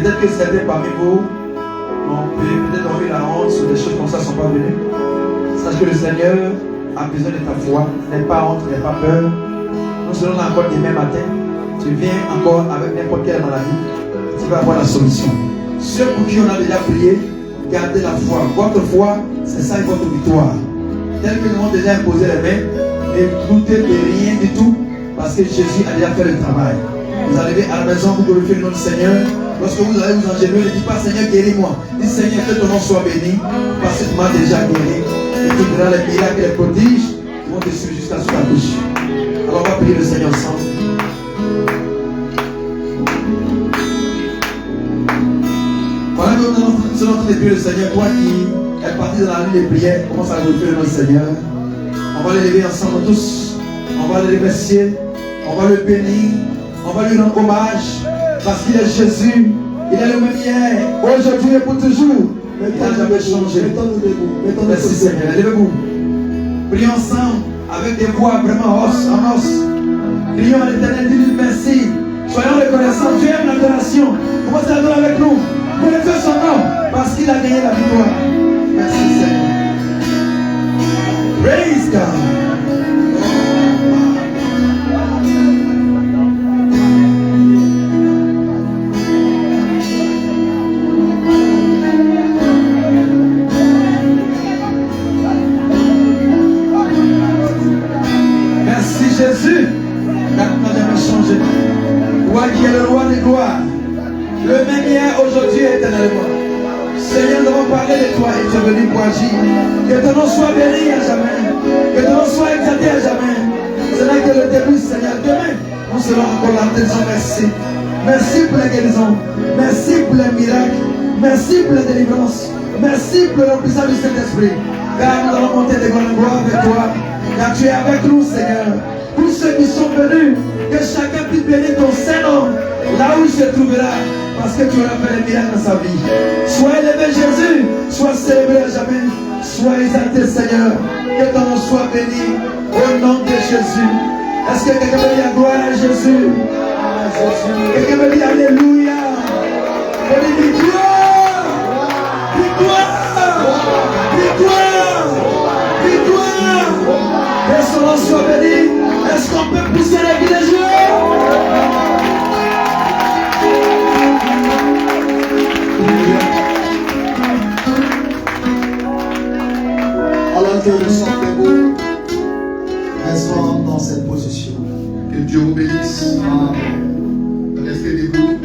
Peut-être que certains parmi vous ont peut-être eu la honte sur des choses comme ça ne sont pas venues. Sache que le Seigneur a besoin de ta foi. N'aie pas honte, n'aie pas peur. Nous serons encore demain matin. Tu viens encore avec n'importe quelle maladie. Tu vas avoir la solution. Ceux pour qui on a déjà prié, gardez la foi. Votre foi, c'est ça votre victoire. Tel que nous avons déjà imposé les mains, ne doutez de rien du tout, parce que Jésus a déjà fait le travail. Vous arrivez à la maison, vous glorifiez le nom du Seigneur. Lorsque vous allez vous engenouiller, ne dites pas Seigneur, guéris-moi. Dis Seigneur, que ton nom soit béni, parce que tu m'as déjà guéri. Et tu verras les miracles et les prodiges qui vont te suivre jusqu'à sous ta bouche. Alors on va prier le Seigneur ensemble. Pendant que nous sommes en train de prier le Seigneur, toi qui es parti dans la nuit de prière, commence à glorifier le nom du Seigneur. On va les lever ensemble tous. On va le remercier. On va le bénir. On va lui rendre hommage. Parce qu'il est Jésus. Il est le même hier, aujourd'hui et pour toujours. Il n'a jamais changé. Merci Seigneur. Levez-vous. Prions ensemble avec des voix vraiment os en os. Prions à l'Éternel, dis-lui merci. Soyons reconnaissants. Dieu aime l'adoration. Commencez à adorer avec nous. Glorifiez son nom parce qu'il a gagné la victoire. Merci Seigneur. Praise God. Jésus, car tu n'as jamais changé. Toi qui es le roi des gloires, le même hier, aujourd'hui et éternellement. Seigneur, nous avons parlé de toi et tu es venu pour agir. Que ton nom soit béni à jamais. Que ton nom soit exalté à jamais. Ce n'est que le début, Seigneur. Demain, nous serons encore là. Disons merci. Merci pour la guérison. Merci pour les miracles. Merci pour la délivrance. Merci pour l'emplissage du Saint-Esprit. Car nous allons monter de grandes gloires avec toi. Car tu es avec nous, Seigneur. Tous ceux qui sont venus, que chacun puisse bénir ton Saint-Nom, là où il se trouvera, parce que tu auras fait les miracles dans sa vie. Sois élevé Jésus, sois célébré à jamais, sois exalté Seigneur, que ton nom soit béni, au nom de Jésus. Est-ce que quelqu'un veut dire gloire à Jésus? Quelqu'un veut dire Alléluia? On dit victoire! Victoire! Victoire! Victoire! Que son nom soit béni. Est-ce qu'on peut pousser la vie des joueurs? Alors que nous sommes debout, Restons dans cette position. Que Dieu vous bénisse. Restez debout.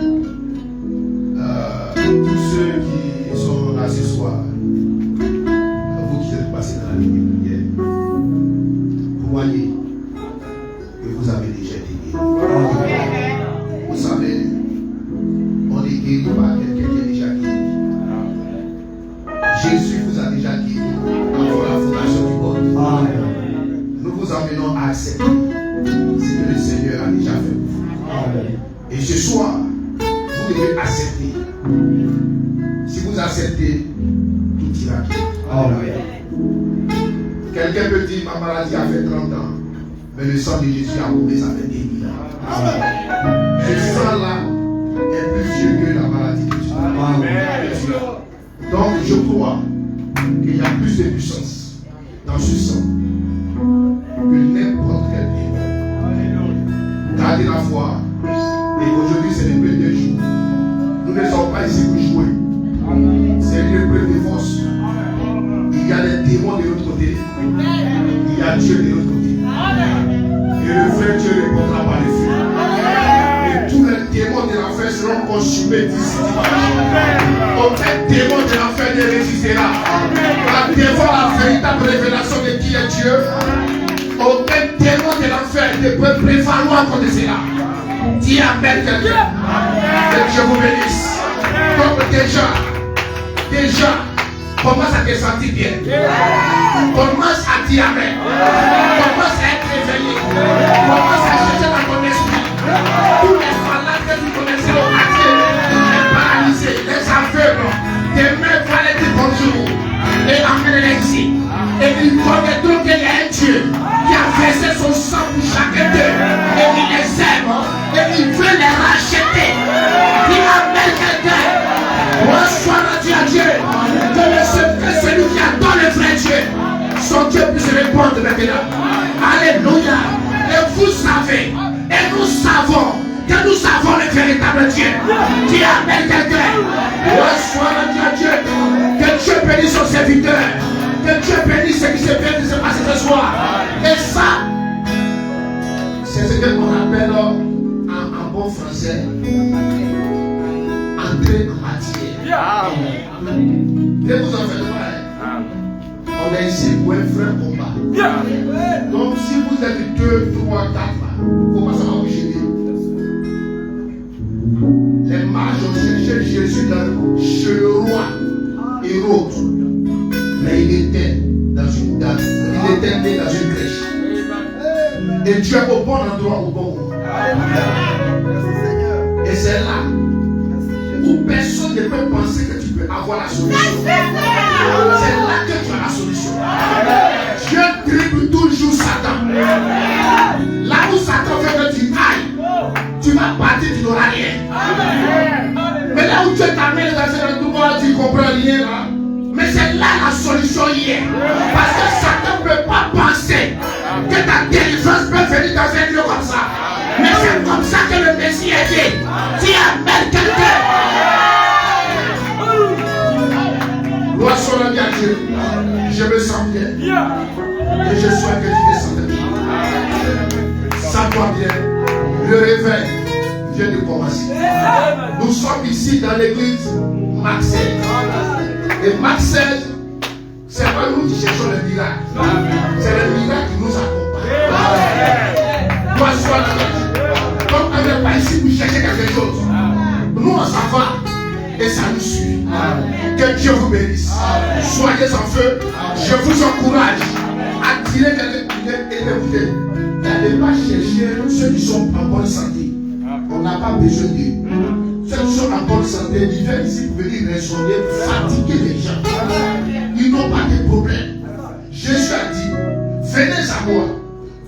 Tous ceux qui sont là ce soir, vous qui êtes passés dans la nuit de prière, croyez que vous avez déjà été guéri. Vous savez, on est guéri par quelqu'un qui est déjà guéri. Jésus vous a déjà guéri avant la fondation du monde. Nous vous emmenons à accepter ce que le Seigneur a déjà fait pour vous. Et ce soir, vous devez accepter. Si vous acceptez, tout ira bien. Quelqu'un peut dire, ma maladie a fait 30 ans, mais le sang de Jésus a coulé, ça fait 2000 ans. Ce sang-là est plus vieux que la maladie que tu as. Donc je crois qu'il y a plus de puissance dans ce sang que n'importe quel démon. Gardez la foi. Et aujourd'hui c'est le premier jour. Nous ne sommes pas ici pour jouer. C'est une épreuve de force. Il y a des démons de l'autre côté. Il y a Dieu de l'autre côté. Et le vrai Dieu répondra par le feu. Et tous les démons de l'enfer seront consumés d'ici. Aucun démon de l'enfer ne résistera. Devant la véritable révélation de qui est Dieu, aucun démon de l'enfer ne peut prévaloir contre cela. Dis Amen quelqu'un. Que Dieu vous bénisse. Donc déjà, commence à te sentir bien. Commence à dire Amen. Commence à être réveillé. Commence à chercher dans ton esprit. Tous les malades que vous connaissez au quartier, les paralysés, les aveugles, demain va les dire bonjour et emmenez-les ici. Et ils connaîtront qu'il y a un Dieu qui a versé son sang pour chacun d'eux. Et il les aime. Et il veut les racheter. Dis Amen quelqu'un. Reçois la Dieu à Dieu. Que le secret, celui qui adore le vrai Dieu, son Dieu puisse répondre maintenant. Alléluia. Et vous savez, et nous savons que nous avons le véritable Dieu. Dis Amen quelqu'un. Reçois la Dieu à Dieu. Que Dieu bénisse son serviteur. Que Dieu bénisse ce qui se vient de se passer ce soir. Et ça, c'est ce qu'on appelle en bon français entrer en matière. Ne vous en faites pas. On est ici pour un vrai combat. Donc si vous êtes 2, 3, 4 là, il ne faut pas savoir où gêner. Les mages ont cherché Jésus chez le roi Hérode. Mais il était né dans une crèche. Et Dieu est au bon endroit, au bon moment. Et c'est là où personne ne peut penser que tu peux avoir la solution. C'est là que tu as la solution. Dieu triple toujours Satan. Là où Satan veut que tu ailles, tu vas partir, tu n'auras rien. Mais là où Dieu t'amène dans ce endroit, tu ne comprends rien là. Mais c'est là la solution hier. Parce que Satan ne peut pas penser que ta délivrance peut venir dans un lieu comme ça. Mais c'est comme ça que le Messie est dit. Dis Amen quelqu'un. Gloire soit la bien Dieu. Je me sens bien. Et je souhaite que tu te sentes bien. Sens-toi bien. Le réveil vient de commencer. Nous sommes ici dans l'église Maxel. Et Maxel, c'est pas nous qui cherchons le miracle. C'est le miracle qui nous accompagne. Toi, sois là. Comme on n'est pas ici pour chercher quelque chose. Nous, on s'en va. Et ça nous suit. Que Dieu vous bénisse. Soyez en feu. Je vous encourage à tirer écoutez. N'allez pas chercher ceux qui sont en bonne santé. On n'a pas besoin d'eux. Ceux qui sont en bonne santé, ils viennent ici pour venir raisonner, fatiguer les gens. Ils n'ont pas de problème. Jésus a dit, venez à moi,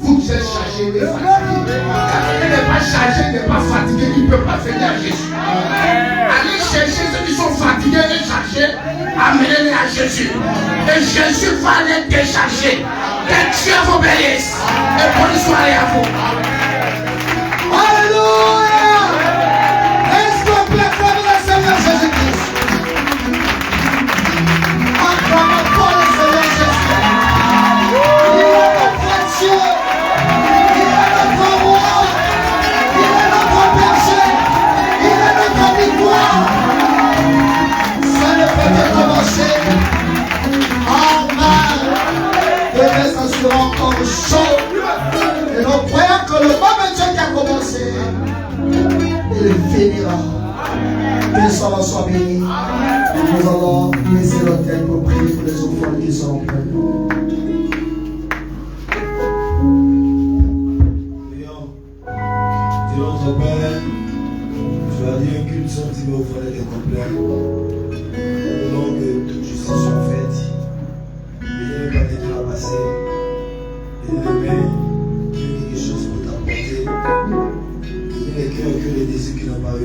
vous qui êtes chargés et fatigués. Car il n'est pas chargé, il n'est pas fatigué, il ne peut pas venir à Jésus. Allez chercher ceux qui sont fatigués et chargés, amenez-les à Jésus. Et Jésus va les décharger. Que Dieu vous bénisse. Et bonne soirée à vous. Alléluia. Est-ce qu'on peut acclamer le Seigneur Jésus-Christ? Acclamons pour le Seigneur Jésus. Il est notre Dieu. encore chaud. Et nous croyons que le bon Dieu qui a commencé, il finira. Que son nom soit béni. Nous allons laisser l'autel pour prier pour les enfants qui sont près. Dieu notre Père, tu as dit un culte sentiment au frère est complet. Au nom que toute justice soit faite, et ne pas te la passer, et ne pas quelque chose pour t'apporter, et les cœurs que les désirs qui n'ont pas eu,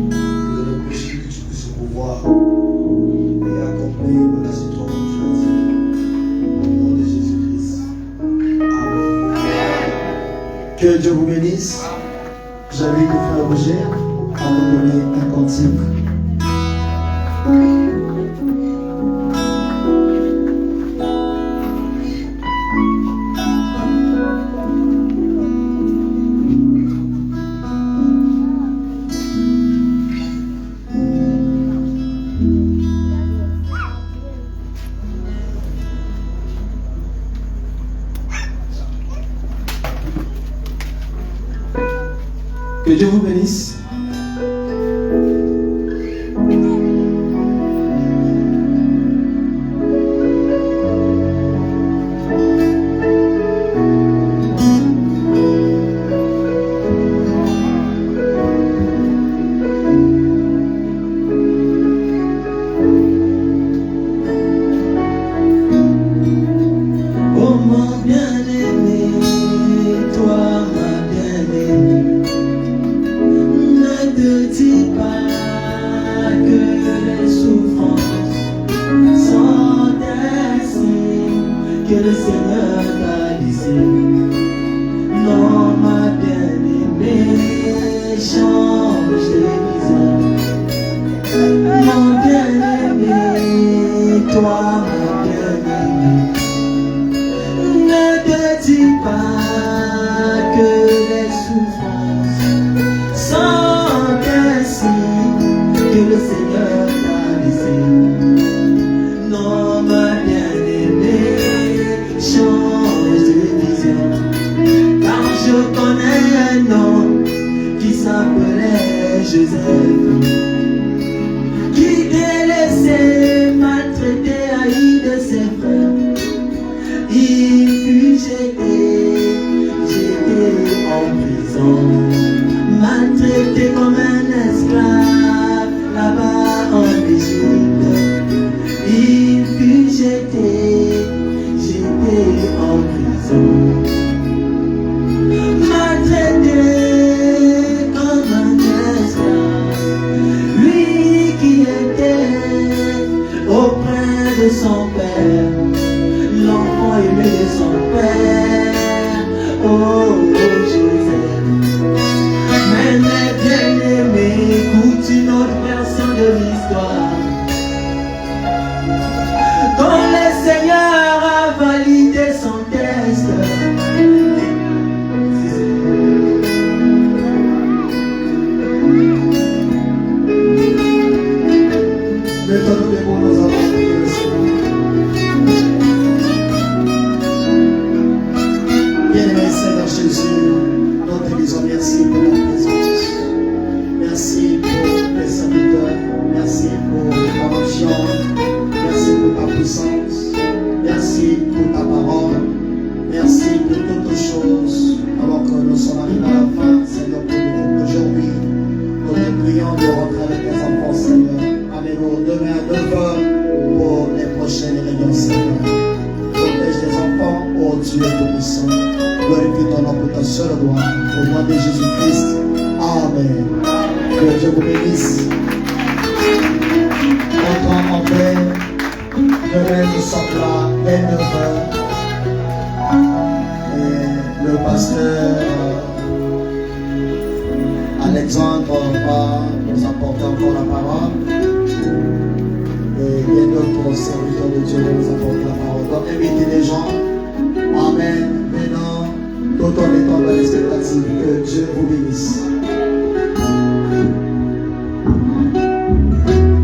que le péché que tu puisses pouvoir et accomplir la situation comme tu l'as dit. Au nom de Jésus-Christ. Amen. Que Dieu vous bénisse. J'invite le frère Roger à nous donner un cantique. Que Dieu vous bénisse. Oh mon bien-aimé, toi ma bien-aimée, ne te dis pas que les souffrances sont des signes que le Seigneur t'a laissé. Non ma bien-aimée, change de visage. Mon bien-aimé, toi ma bien-aimée, ne te dis pas que les souffrances sont un signe que le Seigneur t'a laissé. Non, ma bien-aimée, change de vision. Car je connais un homme qui s'appelait Joseph, qui délaissé, maltraité, haï de ses frères. Il fut jeté en prison, maltraité comme un esclave là-bas en Égypte. Il fut jeté en prison, maltraité comme un esclave. Lui qui était auprès de son père, l'enfant aimé de son père, oh Joseph. Mais mes bien-aimés, écoute une autre version de l'histoire. Quand le Seigneur a validé son test, Mettons-nous debout, nous allons prier le Seigneur. Bien-aimé Seigneur Jésus, nous te disons merci pour la présence. Merci pour tes serviteurs. Merci pour ton onction. Merci pour ta puissance. Merci pour ta parole. Merci pour toutes choses. Alors que nous sommes arrivés à la fin, Seigneur, pour aujourd'hui, nous te prions de rentrer avec tes enfants, Seigneur. Alléluia. Demain à 9h pour les prochaines réunions, Seigneur. Protège les enfants, oh Dieu tout-puissant. Glorifie ton nom pour ta seule gloire. Au nom de Jésus-Christ. Amen. Que Dieu vous bénisse. Entrons en paix. Demain, nous sommes là dès 9h. Et le pasteur Alexandre va nous apporter encore la parole. Et bien d'autres serviteurs de Dieu vont nous apporter la parole. Donc, invitez les gens. Amen. Maintenant, tout en étant dans l'expectative, que Dieu vous bénisse.